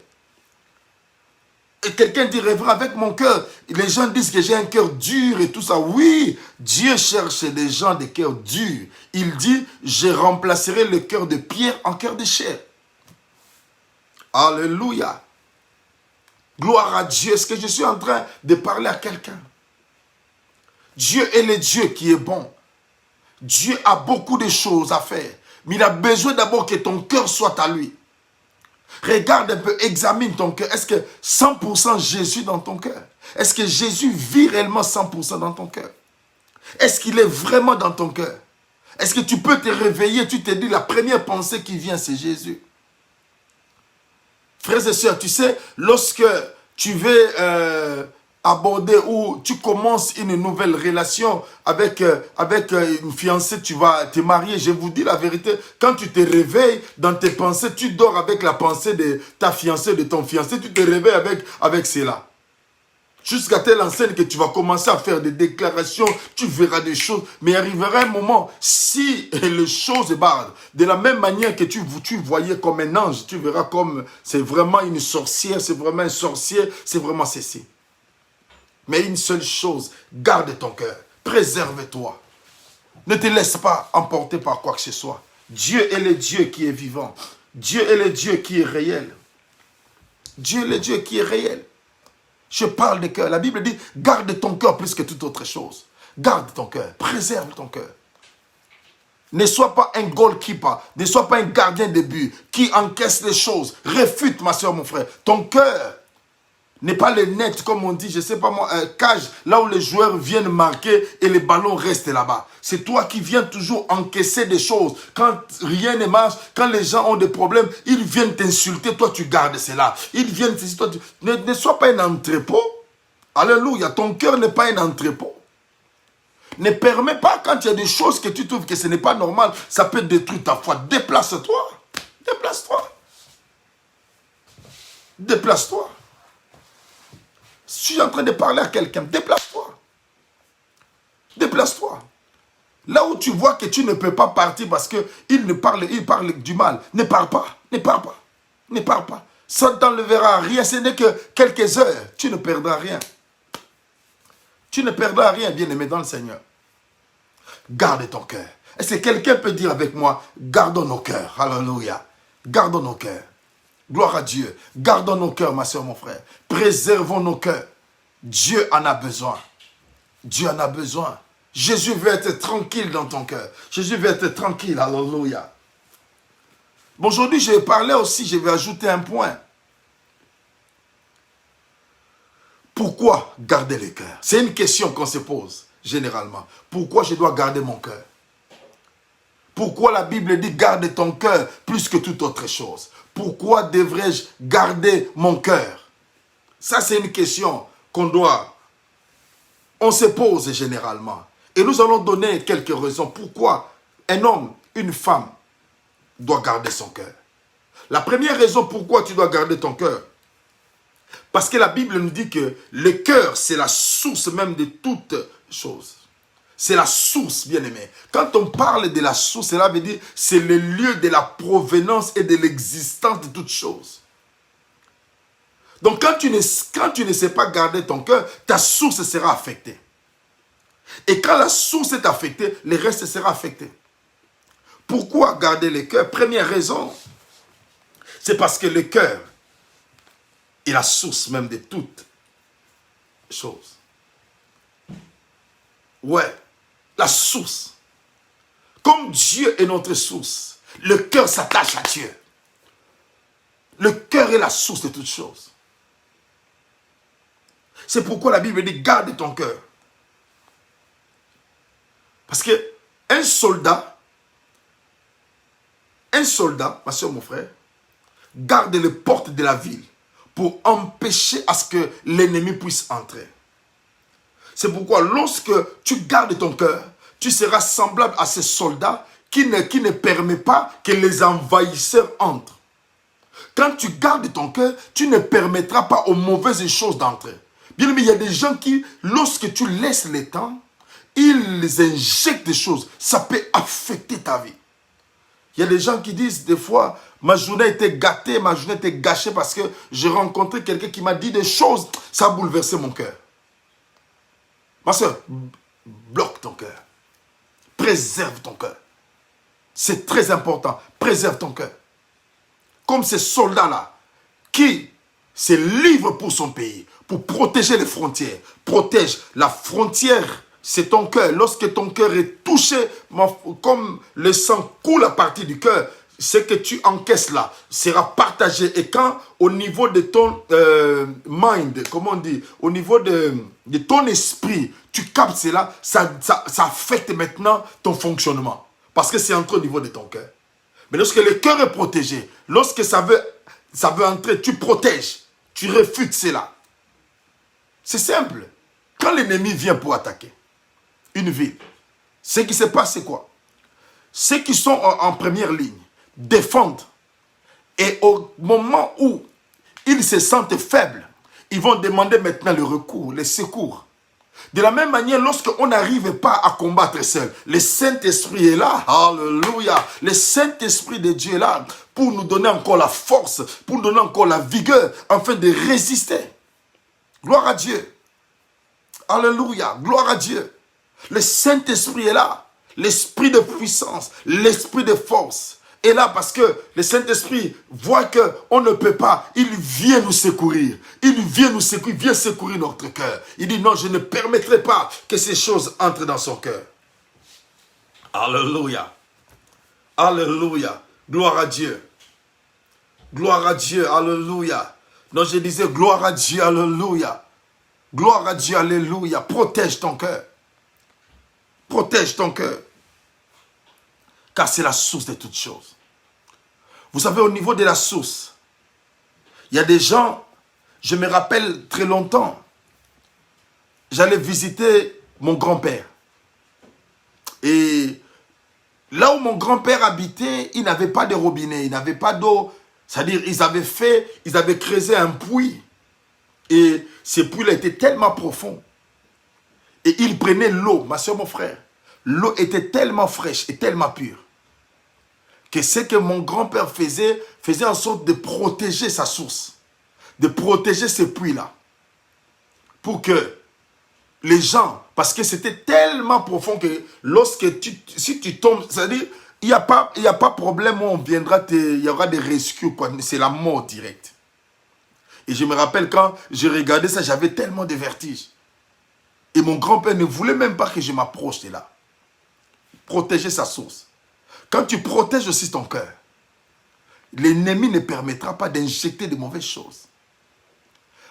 Et quelqu'un dit, révérend, avec mon cœur, les gens disent que j'ai un cœur dur et tout ça. Oui, Dieu cherche des gens de cœur dur. Il dit, je remplacerai le cœur de pierre en cœur de chair. Alléluia. Gloire à Dieu. Est-ce que je suis en train de parler à quelqu'un? Dieu est le Dieu qui est bon. Dieu a beaucoup de choses à faire. Mais il a besoin d'abord que ton cœur soit à lui. Regarde un peu, examine ton cœur. Est-ce que 100% Jésus dans ton cœur? Est-ce que Jésus vit réellement 100% dans ton cœur? Est-ce qu'il est vraiment dans ton cœur? Est-ce que tu peux te réveiller, tu te dis la première pensée qui vient, c'est Jésus? Frères et sœurs, tu sais, lorsque tu veux aborder ou tu commences une nouvelle relation avec une fiancée, tu vas te marier, je vous dis la vérité, quand tu te réveilles dans tes pensées, tu dors avec la pensée de ta fiancée, de ton fiancé, tu te réveilles avec cela. Jusqu'à telle enseigne que tu vas commencer à faire des déclarations, tu verras des choses, mais il arrivera un moment, si les choses bardent, de la même manière que tu voyais comme un ange, tu verras comme c'est vraiment une sorcière, c'est vraiment un sorcier, c'est vraiment ceci. Mais une seule chose, garde ton cœur, préserve-toi. Ne te laisse pas emporter par quoi que ce soit. Dieu est le Dieu qui est vivant. Dieu est le Dieu qui est réel. Dieu est le Dieu qui est réel. Je parle de cœur. La Bible dit, garde ton cœur plus que toute autre chose. Garde ton cœur, préserve ton cœur. Ne sois pas un goalkeeper, ne sois pas un gardien de but qui encaisse les choses. Réfute, ma soeur, mon frère. Ton cœur n'est pas le net, comme on dit, je ne sais pas moi, un cage, là où les joueurs viennent marquer et les ballons restent là-bas. C'est toi qui viens toujours encaisser des choses. Quand rien ne marche, quand les gens ont des problèmes, ils viennent t'insulter, toi tu gardes cela. Ils viennent t'insulter, toi tu... Ne sois pas un entrepôt. Alléluia, ton cœur n'est pas un entrepôt. Ne permets pas, quand il y a des choses que tu trouves que ce n'est pas normal, ça peut détruire ta foi. Déplace-toi. Déplace-toi. Déplace-toi. Si je suis en train de parler à quelqu'un, déplace-toi. Déplace-toi. Là où tu vois que tu ne peux pas partir parce qu'il parle du mal, ne pars pas. Ne pars pas. Ne pars pas. Ça ne t'enlèvera rien. Ce n'est que quelques heures. Tu ne perdras rien. Tu ne perdras rien, bien-aimé dans le Seigneur. Garde ton cœur. Est-ce que quelqu'un peut dire avec moi, gardons nos cœurs. Alléluia. Gardons nos cœurs. Gloire à Dieu. Gardons nos cœurs, ma soeur, mon frère. Préservons nos cœurs. Dieu en a besoin. Dieu en a besoin. Jésus veut être tranquille dans ton cœur. Jésus veut être tranquille. Alléluia. Bon, aujourd'hui, je vais parler aussi, je vais ajouter un point. Pourquoi garder le cœur? C'est une question qu'on se pose généralement. Pourquoi je dois garder mon cœur? Pourquoi la Bible dit garde ton cœur plus que toute autre chose? Pourquoi devrais-je garder mon cœur? Ça, c'est une question on se pose généralement. Et nous allons donner quelques raisons pourquoi un homme, une femme doit garder son cœur. La première raison pourquoi tu dois garder ton cœur, parce que la Bible nous dit que le cœur, c'est la source même de toutes choses. C'est la source, bien-aimé. Quand on parle de la source, cela veut dire c'est le lieu de la provenance et de l'existence de toutes choses. Donc quand tu ne sais pas garder ton cœur, ta source sera affectée. Et quand la source est affectée, le reste sera affecté. Pourquoi garder le cœur? Première raison, c'est parce que le cœur est la source même de toutes choses. Ouais, la source. Comme Dieu est notre source, le cœur s'attache à Dieu. Le cœur est la source de toutes choses. C'est pourquoi la Bible dit garde ton cœur. Parce que un soldat, ma soeur, mon frère, garde les portes de la ville pour empêcher à ce que l'ennemi puisse entrer. C'est pourquoi lorsque tu gardes ton cœur, tu seras semblable à ces soldats qui ne permet pas que les envahisseurs entrent. Quand tu gardes ton cœur, tu ne permettras pas aux mauvaises choses d'entrer. Bien aimé, il y a des gens qui, lorsque tu laisses le temps, ils injectent des choses. Ça peut affecter ta vie. Il y a des gens qui disent des fois, ma journée était gâtée, ma journée était gâchée parce que j'ai rencontré quelqu'un qui m'a dit des choses, ça a bouleversé mon cœur. Ma soeur, bloque ton cœur. Préserve ton cœur. C'est très important. Préserve ton cœur. Comme ces soldats-là qui se livrent pour son pays, pour protéger les frontières. Protège la frontière, c'est ton cœur. Lorsque ton cœur est touché, comme le sang coule à partir du cœur, ce que tu encaisses là sera partagé. Et quand au niveau de ton mind, comment on dit, au niveau de ton esprit, tu captes cela, ça affecte maintenant ton fonctionnement. Parce que c'est entré au niveau de ton cœur. Mais lorsque le cœur est protégé, lorsque ça veut entrer, tu protèges, tu réfutes cela. C'est simple. Quand l'ennemi vient pour attaquer une ville, ce qui se passe, c'est quoi? Ceux qui sont en première ligne défendent. Et au moment où ils se sentent faibles, ils vont demander maintenant le recours, le secours. De la même manière, lorsqu'on n'arrive pas à combattre seul, le Saint-Esprit est là. Alléluia. Le Saint-Esprit de Dieu est là pour nous donner encore la force, pour nous donner encore la vigueur, afin de résister. Gloire à Dieu. Alléluia. Gloire à Dieu. Le Saint-Esprit est là. L'esprit de puissance, l'esprit de force est là parce que le Saint-Esprit voit qu'on ne peut pas. Il vient nous secourir. Il vient nous secourir, il vient secourir notre cœur. Il dit non, je ne permettrai pas que ces choses entrent dans son cœur. Alléluia. Alléluia. Gloire à Dieu. Gloire à Dieu. Alléluia. Non, je disais gloire à Dieu. Alléluia. Gloire à Dieu. Alléluia. Protège ton cœur. Protège ton cœur. Car c'est la source de toutes choses. Vous savez, au niveau de la source, il y a des gens, je me rappelle très longtemps, j'allais visiter mon grand-père. Et là où mon grand-père habitait, il n'avait pas de robinet, il n'avait pas d'eau. C'est-à-dire, ils avaient creusé un puits. Et ce puits-là était tellement profond. Et ils prenaient l'eau, ma soeur, mon frère. L'eau était tellement fraîche et tellement pure que ce que mon grand-père faisait en sorte de protéger sa source, de protéger ce puits-là. Pour que les gens, parce que c'était tellement profond que si tu tombes, c'est-à-dire, il n'y a pas problème où on viendra, il y aura des rescues, quoi, c'est la mort directe. Et je me rappelle quand je regardais ça, j'avais tellement de vertiges. Et mon grand-père ne voulait même pas que je m'approche de là. Protéger sa source. Quand tu protèges aussi ton cœur, l'ennemi ne permettra pas d'injecter de mauvaises choses.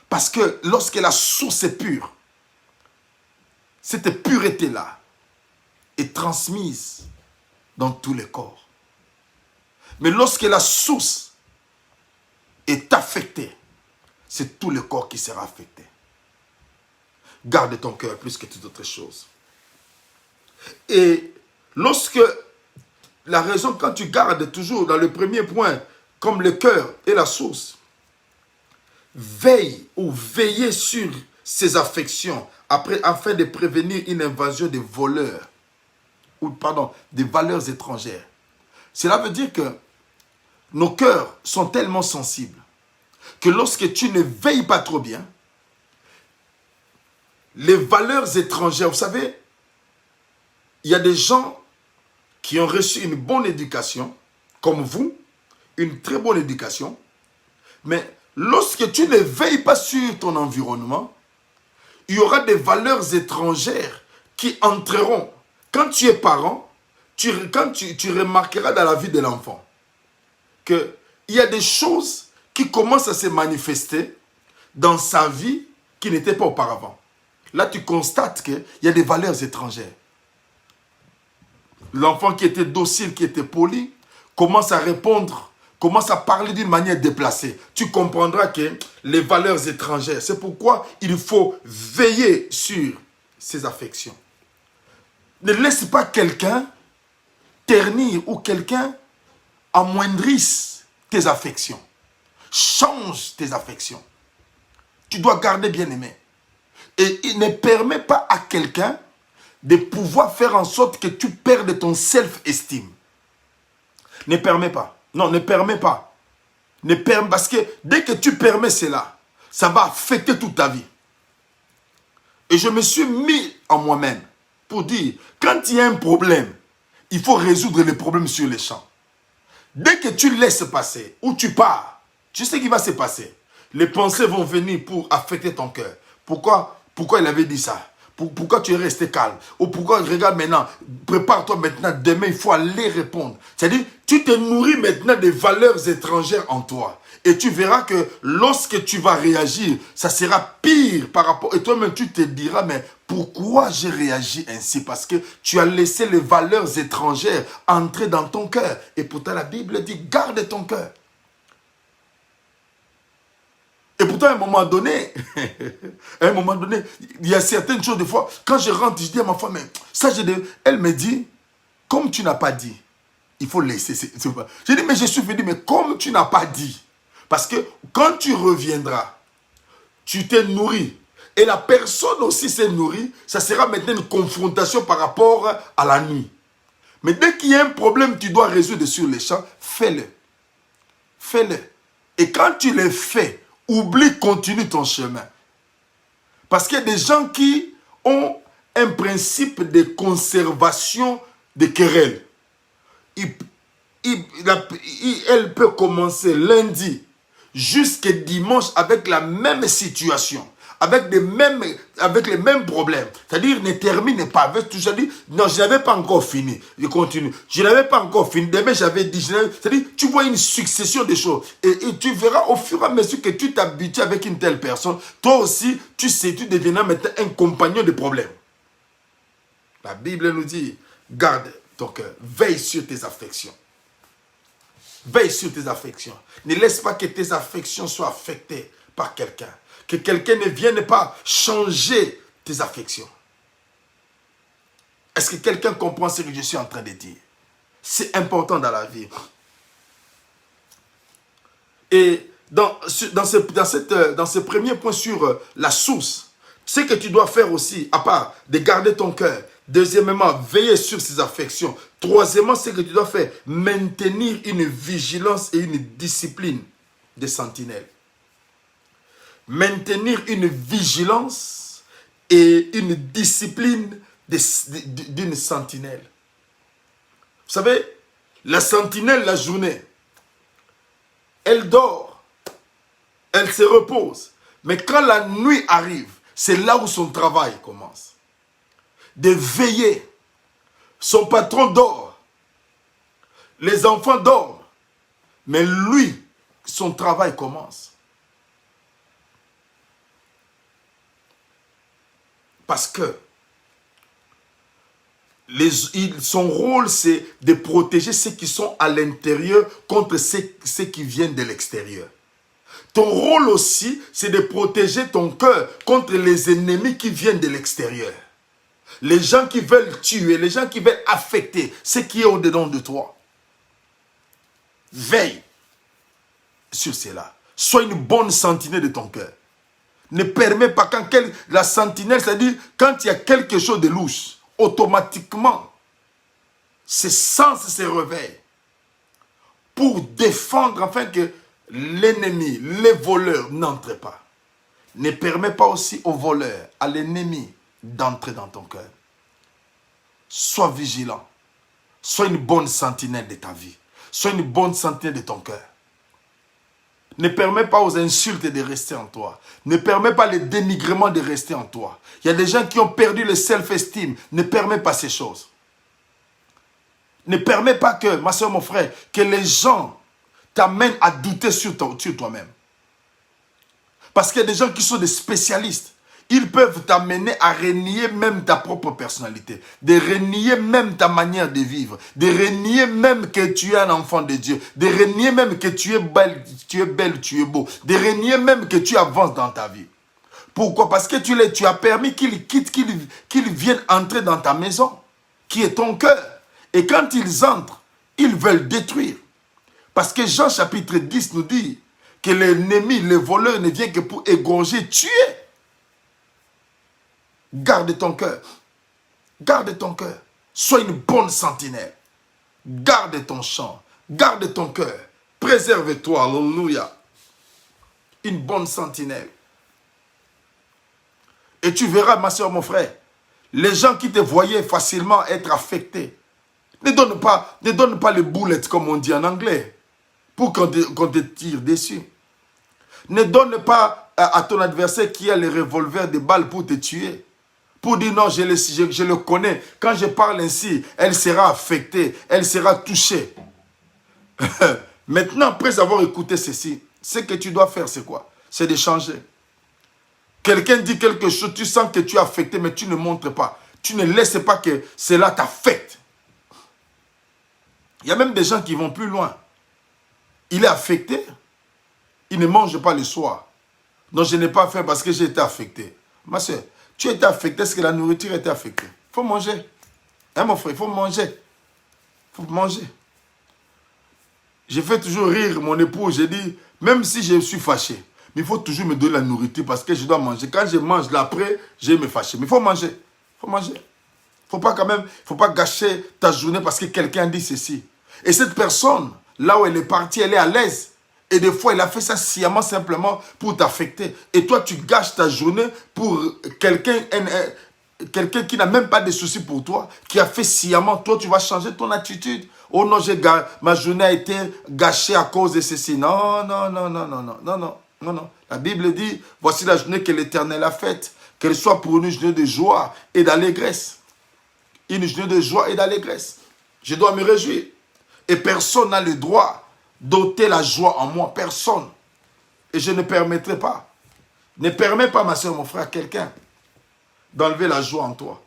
Parce que lorsque la source est pure, cette pureté-là est transmise dans tous les corps. Mais lorsque la source est affectée, c'est tout le corps qui sera affecté. Garde ton cœur plus que toute autre chose. Et lorsque la raison, quand tu gardes toujours dans le premier point, comme le cœur et la source, veille ou veillez sur ses affections afin de prévenir une invasion des voleurs, des valeurs étrangères. Cela veut dire que nos cœurs sont tellement sensibles que lorsque tu ne veilles pas trop bien, les valeurs étrangères, vous savez, il y a des gens qui ont reçu une bonne éducation, comme vous, une très bonne éducation, mais lorsque tu ne veilles pas sur ton environnement, il y aura des valeurs étrangères qui entreront. Quand tu es parent, tu remarqueras dans la vie de l'enfant qu'il y a des choses qui commencent à se manifester dans sa vie qui n'étaient pas auparavant. Là, tu constates qu'il y a des valeurs étrangères. L'enfant qui était docile, qui était poli, commence à répondre, commence à parler d'une manière déplacée. Tu comprendras que les valeurs étrangères, c'est pourquoi il faut veiller sur ses affections. Ne laisse pas quelqu'un ternir ou quelqu'un amoindrisse tes affections. Change tes affections. Tu dois garder bien-aimé. Et il ne permet pas à quelqu'un de pouvoir faire en sorte que tu perdes ton self-esteem. Ne permets pas. Non, ne permets pas. Parce que dès que tu permets cela, ça va affecter toute ta vie. Et je me suis mis en moi-même pour dire, quand il y a un problème, il faut résoudre les problèmes sur les champs. Dès que tu laisses passer, ou tu pars, tu sais ce qui va se passer. Les pensées vont venir pour affecter ton cœur. Pourquoi il avait dit ça? Pourquoi tu es resté calme? Ou pourquoi, regarde maintenant, prépare-toi maintenant, demain il faut aller répondre. C'est-à-dire, tu te nourris maintenant des valeurs étrangères en toi. Et tu verras que lorsque tu vas réagir, ça sera pire par rapport... Et toi-même, tu te diras, mais pourquoi j'ai réagi ainsi? Parce que tu as laissé les valeurs étrangères entrer dans ton cœur. Et pourtant, la Bible dit, garde ton cœur. Et pourtant, à un moment donné, il y a certaines choses, des fois, quand je rentre, je dis à ma femme, mais ça, elle me dit, comme tu n'as pas dit, il faut laisser. Je dis, mais je suis venu, mais comme tu n'as pas dit, parce que quand tu reviendras, tu t'es nourri, et la personne aussi s'est nourrie, ça sera maintenant une confrontation par rapport à la nuit. Mais dès qu'il y a un problème, tu dois résoudre sur les champs, fais-le. Fais-le. Et quand tu le fais, oublie, continue ton chemin. Parce qu'il y a des gens qui ont un principe de conservation des querelles. elle peut commencer lundi jusqu'à dimanche avec la même situation, avec les mêmes problèmes. C'est-à-dire, ne termine pas avec tout ça. Non, je n'avais pas encore fini. Je continue. Je n'avais pas encore fini. Demain, j'avais dit. C'est-à-dire, tu vois une succession de choses. Et tu verras au fur et à mesure que tu t'habitues avec une telle personne, toi aussi, tu sais, tu deviendras maintenant un compagnon de problèmes. La Bible nous dit, garde ton cœur, veille sur tes affections. Veille sur tes affections. Ne laisse pas que tes affections soient affectées par quelqu'un. Que quelqu'un ne vienne pas changer tes affections. Est-ce que quelqu'un comprend ce que je suis en train de dire? C'est important dans la vie. Et dans ce premier point sur la source, ce que tu dois faire aussi, à part de garder ton cœur, deuxièmement, veiller sur ses affections. Troisièmement, ce que tu dois faire, maintenir une vigilance et une discipline de sentinelle. Maintenir une vigilance et une discipline d'une sentinelle. Vous savez, la sentinelle, la journée, elle dort, elle se repose. Mais quand la nuit arrive, c'est là où son travail commence. De veiller. Son patron dort. Les enfants dorment. Mais lui, son travail commence. Parce que son rôle, c'est de protéger ceux qui sont à l'intérieur contre ceux qui viennent de l'extérieur. Ton rôle aussi, c'est de protéger ton cœur contre les ennemis qui viennent de l'extérieur. Les gens qui veulent tuer, les gens qui veulent affecter ce qui est au-dedans de toi. Veille sur cela. Sois une bonne sentinelle de ton cœur. Ne permets pas la sentinelle, c'est-à-dire quand il y a quelque chose de louche, automatiquement, ses sens se réveillent pour défendre afin que l'ennemi, les voleurs n'entrent pas. Ne permets pas aussi aux voleurs, à l'ennemi, d'entrer dans ton cœur. Sois vigilant. Sois une bonne sentinelle de ta vie. Sois une bonne sentinelle de ton cœur. Ne permets pas aux insultes de rester en toi. Ne permets pas les dénigrements de rester en toi. Il y a des gens qui ont perdu le self-esteem. Ne permets pas ces choses. Ne permets pas que, ma soeur, mon frère, que les gens t'amènent à douter sur toi-même. Parce qu'il y a des gens qui sont des spécialistes. Ils peuvent t'amener à renier même ta propre personnalité, de renier même ta manière de vivre, de renier même que tu es un enfant de Dieu, de renier même que tu es belle, tu es beau, de renier même que tu avances dans ta vie. Pourquoi? Parce que tu as permis qu'ils quittent, qu'ils viennent entrer dans ta maison, qui est ton cœur. Et quand ils entrent, ils veulent détruire. Parce que Jean chapitre 10 nous dit que l'ennemi, le voleur ne vient que pour égorger, tuer. Garde ton cœur. Garde ton cœur. Sois une bonne sentinelle. Garde ton champ. Garde ton cœur. Préserve-toi. Alléluia. Une bonne sentinelle. Et tu verras, ma soeur, mon frère, les gens qui te voyaient facilement être affectés, ne donne pas les boulettes, comme on dit en anglais, pour qu'on te tire dessus. Ne donne pas à ton adversaire qui a le revolver des balles pour te tuer. Pour dire non, je le connais. Quand je parle ainsi, elle sera affectée, elle sera touchée. Maintenant, après avoir écouté ceci, ce que tu dois faire, c'est quoi? C'est de changer. Quelqu'un dit quelque chose, tu sens que tu es affecté, mais tu ne montres pas. Tu ne laisses pas que cela t'affecte. Il y a même des gens qui vont plus loin. Il est affecté, il ne mange pas le soir. Donc je n'ai pas faim parce que j'ai été affecté. Ma soeur, tu étais affecté, est-ce que la nourriture était affectée? Il faut manger. Hein, mon frère, il faut manger. Il faut manger. Je fais toujours rire mon époux. Je dis, même si je suis fâché, mais il faut toujours me donner la nourriture parce que je dois manger. Quand je mange là après, je vais me fâcher. Mais il faut manger. Il faut manger. Il ne faut pas gâcher ta journée parce que quelqu'un dit ceci. Et cette personne, là où elle est partie, elle est à l'aise. Et des fois, elle a fait ça sciemment, simplement pour t'affecter. Et toi, tu gâches ta journée pour quelqu'un qui n'a même pas de soucis pour toi, qui a fait sciemment. Toi, tu vas changer ton attitude. Oh non, ma journée a été gâchée à cause de ceci. Non, non, non, non, non, non, non, non, non, non. La Bible dit, voici la journée que l'Éternel a faite, qu'elle soit pour une journée de joie et d'allégresse. Une journée de joie et d'allégresse. Je dois me réjouir. Et personne n'a le droit d'ôter la joie en moi. Personne. Et je ne permettrai pas. Ne permets pas, ma soeur, mon frère, quelqu'un d'enlever la joie en toi.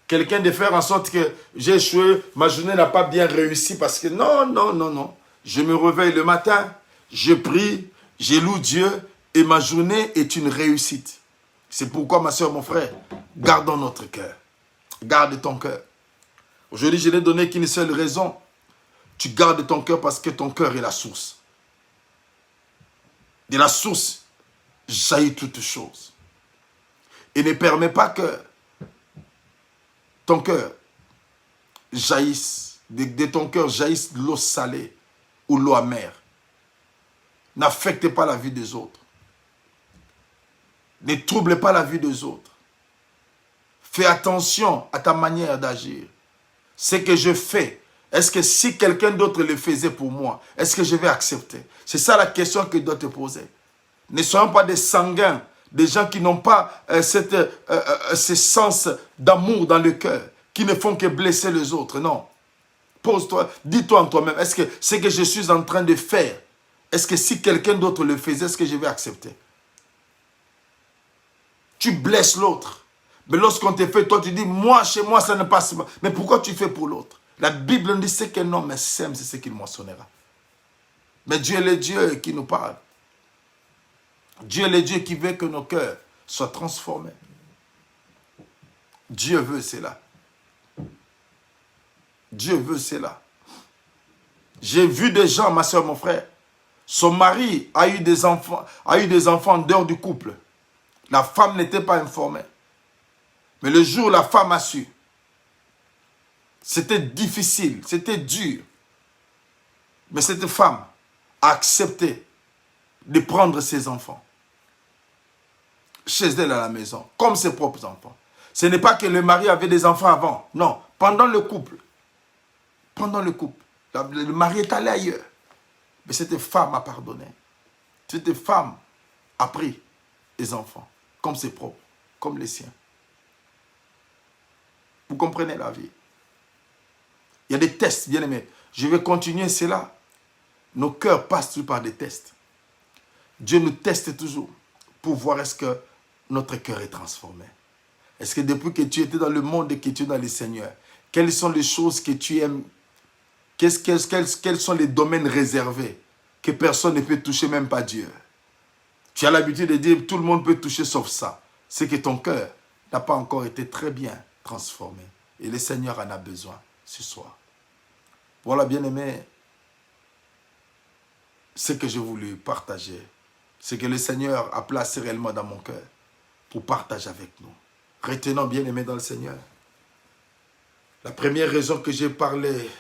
Quelqu'un de faire en sorte que j'ai échoué, ma journée n'a pas bien réussi parce que non, non, non, non. Je me réveille le matin, je prie, je loue Dieu et ma journée est une réussite. C'est pourquoi, ma soeur, mon frère, gardons notre cœur. Garde ton cœur. Aujourd'hui, je n'ai donné qu'une seule raison. Tu gardes ton cœur parce que ton cœur est la source. De la source jaillit toute chose. Et ne permets pas que ton cœur jaillisse, de ton cœur jaillisse l'eau salée ou l'eau amère. N'affecte pas la vie des autres. Ne trouble pas la vie des autres. Fais attention à ta manière d'agir. Ce que je fais, est-ce que si quelqu'un d'autre le faisait pour moi, est-ce que je vais accepter? C'est ça la question que tu dois te poser. Ne soyons pas des sanguins, des gens qui n'ont pas ce sens d'amour dans le cœur, qui ne font que blesser les autres. Non. Pose-toi, dis-toi en toi-même, est-ce que ce que je suis en train de faire, est-ce que si quelqu'un d'autre le faisait, est-ce que je vais accepter? Tu blesses l'autre. Mais lorsqu'on te fait, toi tu dis, moi, chez moi, ça ne passe pas. Mais pourquoi tu fais pour l'autre? La Bible dit, c'est qu'un homme sème, c'est ce qu'il moissonnera. Mais Dieu est le Dieu qui nous parle. Dieu est le Dieu qui veut que nos cœurs soient transformés. Dieu veut cela. Dieu veut cela. J'ai vu des gens, ma soeur, mon frère, son mari a eu des enfants en dehors du couple. La femme n'était pas informée. Mais le jour où la femme a su, c'était difficile, c'était dur. Mais cette femme a accepté de prendre ses enfants chez elle à la maison, comme ses propres enfants. Ce n'est pas que le mari avait des enfants avant. Non, pendant le couple. Pendant le couple. Le mari est allé ailleurs. Mais cette femme a pardonné. Cette femme a pris les enfants, comme ses propres, comme les siens. Vous comprenez la vie. Il y a des tests, bien aimés. Je vais continuer cela. Nos cœurs passent toujours par des tests. Dieu nous teste toujours pour voir est-ce que notre cœur est transformé. Est-ce que depuis que tu étais dans le monde et que tu es dans le Seigneur, quelles sont les choses que tu aimes? Quels sont les domaines réservés que personne ne peut toucher, même pas Dieu? Tu as l'habitude de dire tout le monde peut toucher sauf ça. C'est que ton cœur n'a pas encore été très bien transformé. Et le Seigneur en a besoin ce soir. Voilà, bien-aimé, ce que j'ai voulu partager. C'est que le Seigneur a placé réellement dans mon cœur pour partager avec nous. Retenons, bien-aimé dans le Seigneur. La première raison que j'ai parlé,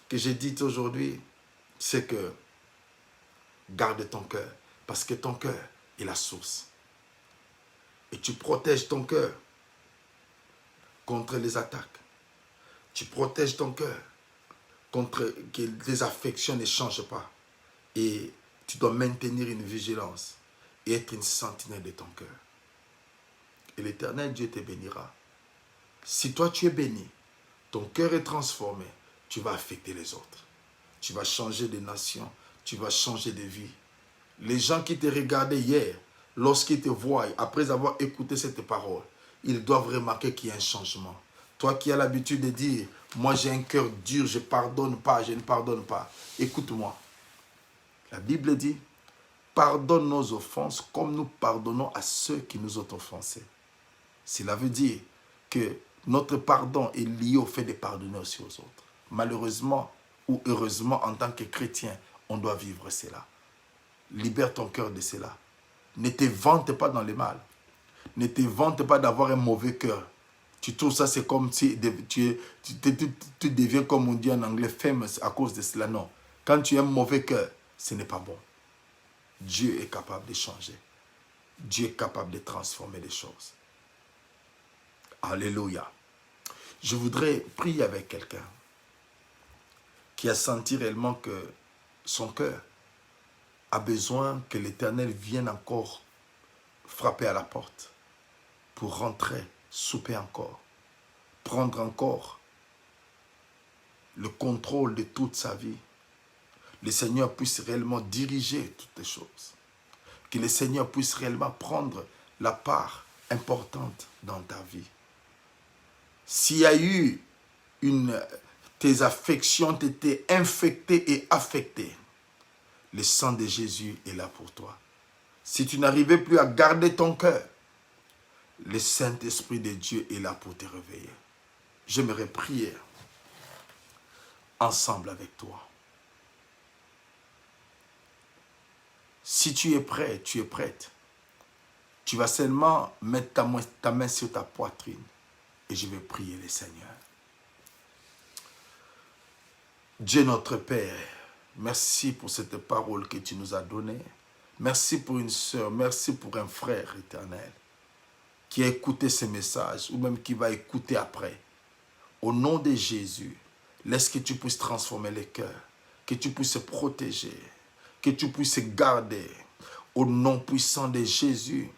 que j'ai dite aujourd'hui, c'est que garde ton cœur. Parce que ton cœur est la source. Et tu protèges ton cœur contre les attaques. Tu protèges ton cœur contre que les affections ne changent pas. Et tu dois maintenir une vigilance et être une sentinelle de ton cœur. Et l'Éternel Dieu te bénira. Si toi tu es béni, ton cœur est transformé, tu vas affecter les autres. Tu vas changer de nation, tu vas changer de vie. Les gens qui te regardaient hier, lorsqu'ils te voient, après avoir écouté cette parole, ils doivent remarquer qu'il y a un changement. Toi qui as l'habitude de dire, moi j'ai un cœur dur, je ne pardonne pas, je ne pardonne pas. Écoute-moi. La Bible dit, pardonne nos offenses comme nous pardonnons à ceux qui nous ont offensés. Cela veut dire que notre pardon est lié au fait de pardonner aussi aux autres. Malheureusement ou heureusement, en tant que chrétien, on doit vivre cela. Libère ton cœur de cela. Ne te vante pas dans le mal. Ne te vante pas d'avoir un mauvais cœur. Tu trouves ça, c'est comme si tu deviens, comme on dit en anglais, famous à cause de cela. Non. Quand tu as un mauvais cœur, ce n'est pas bon. Dieu est capable de changer. Dieu est capable de transformer les choses. Alléluia. Je voudrais prier avec quelqu'un. qui a senti réellement que son cœur a besoin que l'Éternel vienne encore frapper à la porte pour rentrer, souper encore, prendre encore le contrôle de toute sa vie. Le Seigneur puisse réellement diriger toutes les choses. Que le Seigneur puisse réellement prendre la part importante dans ta vie. S'il y a eu tes affections t'étaient infectées et affectées, le sang de Jésus est là pour toi. Si tu n'arrivais plus à garder ton cœur, le Saint-Esprit de Dieu est là pour te réveiller. J'aimerais prier ensemble avec toi. Si tu es prêt, tu es prête, tu vas seulement mettre ta main sur ta poitrine et je vais prier le Seigneur. Dieu notre Père, merci pour cette parole que tu nous as donnée. Merci pour une sœur, merci pour un frère éternel qui a écouté ce message ou même qui va écouter après. Au nom de Jésus, laisse que tu puisses transformer les cœurs, que tu puisses protéger, que tu puisses garder. Au nom puissant de Jésus,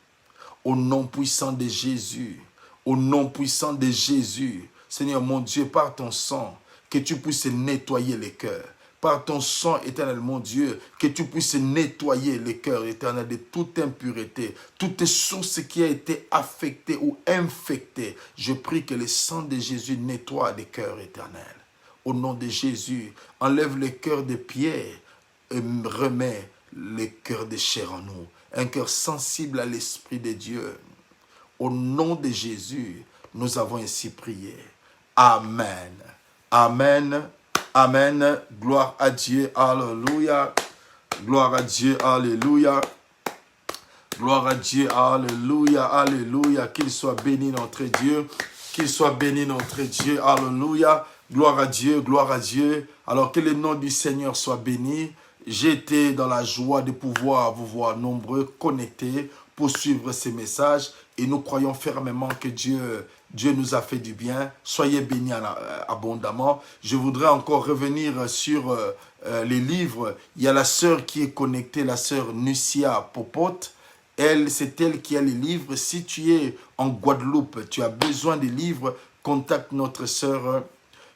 au nom puissant de Jésus, au nom puissant de Jésus, Seigneur mon Dieu, par ton sang, que tu puisses nettoyer les cœurs. Par ton sang éternel, mon Dieu, que tu puisses nettoyer les cœurs éternels de toute impureté, toute source qui a été affectée ou infectée. Je prie que le sang de Jésus nettoie les cœurs éternels. Au nom de Jésus, enlève les cœurs de pierre et remets les cœurs de chair en nous. Un cœur sensible à l'Esprit de Dieu. Au nom de Jésus, nous avons ainsi prié. Amen. Amen. Amen. Gloire à Dieu. Alléluia. Gloire à Dieu. Alléluia. Gloire à Dieu. Alléluia. Alléluia. Qu'il soit béni notre Dieu. Qu'il soit béni notre Dieu. Alléluia. Gloire à Dieu. Gloire à Dieu. Alors que le nom du Seigneur soit béni. J'étais dans la joie de pouvoir vous voir nombreux connectés pour suivre ces messages. Et nous croyons fermement que Dieu nous a fait du bien. Soyez bénis abondamment. Je voudrais encore revenir sur les livres. Il y a la sœur qui est connectée, la sœur Nucia Popote. C'est elle qui a les livres. Si tu es en Guadeloupe, tu as besoin des livres, contacte notre sœur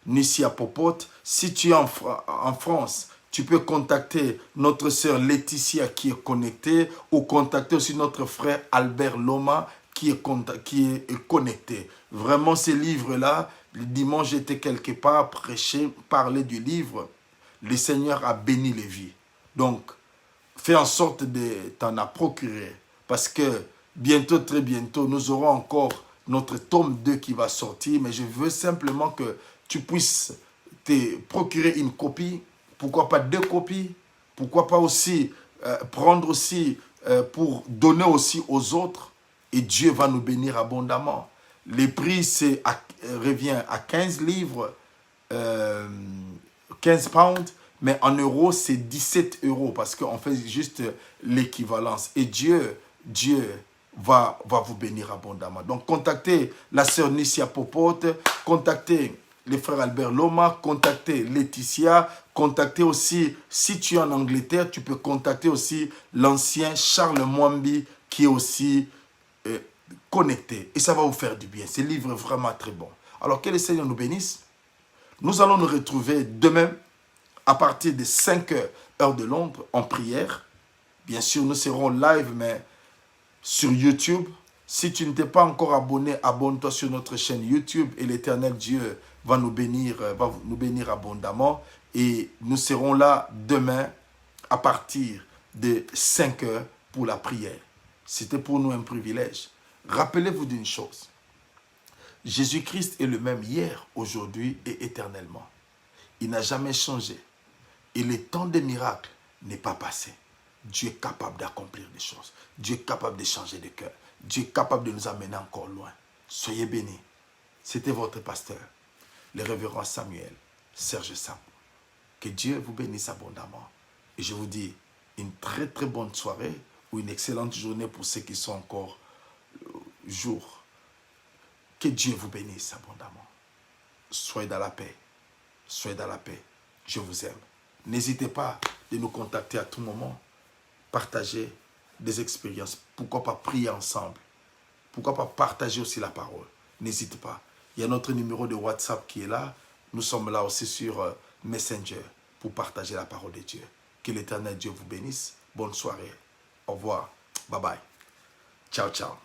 Nucia Popote. Si tu es en France, tu peux contacter notre sœur Laetitia qui est connectée ou contacter aussi notre frère Albert Loma qui est connecté. Vraiment, ces livres-là, le dimanche, j'étais quelque part prêcher, parler du livre. Le Seigneur a béni les vies. Donc, fais en sorte de t'en procurer parce que bientôt, très bientôt, nous aurons encore notre tome 2 qui va sortir. Mais je veux simplement que tu puisses te procurer une copie. Pourquoi pas 2 copies? Pourquoi pas aussi prendre aussi pour donner aussi aux autres? Et Dieu va nous bénir abondamment. Les prix revient à 15 livres, 15 pounds, mais en euros, c'est 17 € parce qu'on fait juste l'équivalence. Et Dieu va vous bénir abondamment. Donc, contactez la sœur Nicia Popote, contactez les frères Albert Loma, contactez Laetitia, contactez aussi, si tu es en Angleterre, tu peux contacter aussi l'ancien Charles Mwambi qui est aussi connecté. Et ça va vous faire du bien. Ce livre est vraiment très bon. Alors que le Seigneur nous bénisse. Nous allons nous retrouver demain à partir de 5 h, heure de Londres, en prière. Bien sûr, nous serons live, mais sur YouTube. Si tu ne t'es pas encore abonné, abonne-toi sur notre chaîne YouTube et l'Éternel Dieu va nous bénir abondamment. Et nous serons là demain à partir de 5 h pour la prière. C'était pour nous un privilège. Rappelez-vous d'une chose. Jésus-Christ est le même hier, aujourd'hui et éternellement. Il n'a jamais changé. Et le temps des miracles n'est pas passé. Dieu est capable d'accomplir des choses. Dieu est capable de changer de cœur. Dieu est capable de nous amener encore loin. Soyez bénis. C'était votre pasteur, le révérend Samuel, Serge Sam. Que Dieu vous bénisse abondamment. Et je vous dis une très très bonne soirée ou une excellente journée pour ceux qui sont encore jour. Que Dieu vous bénisse abondamment. Soyez dans la paix. Soyez dans la paix. Je vous aime. N'hésitez pas de nous contacter à tout moment. Partager des expériences. Pourquoi pas prier ensemble? Pourquoi pas partager aussi la parole? N'hésitez pas. Il y a notre numéro de WhatsApp qui est là. Nous sommes là aussi sur Messenger pour partager la parole de Dieu. Que l'Éternel Dieu vous bénisse. Bonne soirée. Au revoir. Bye bye. Ciao, ciao.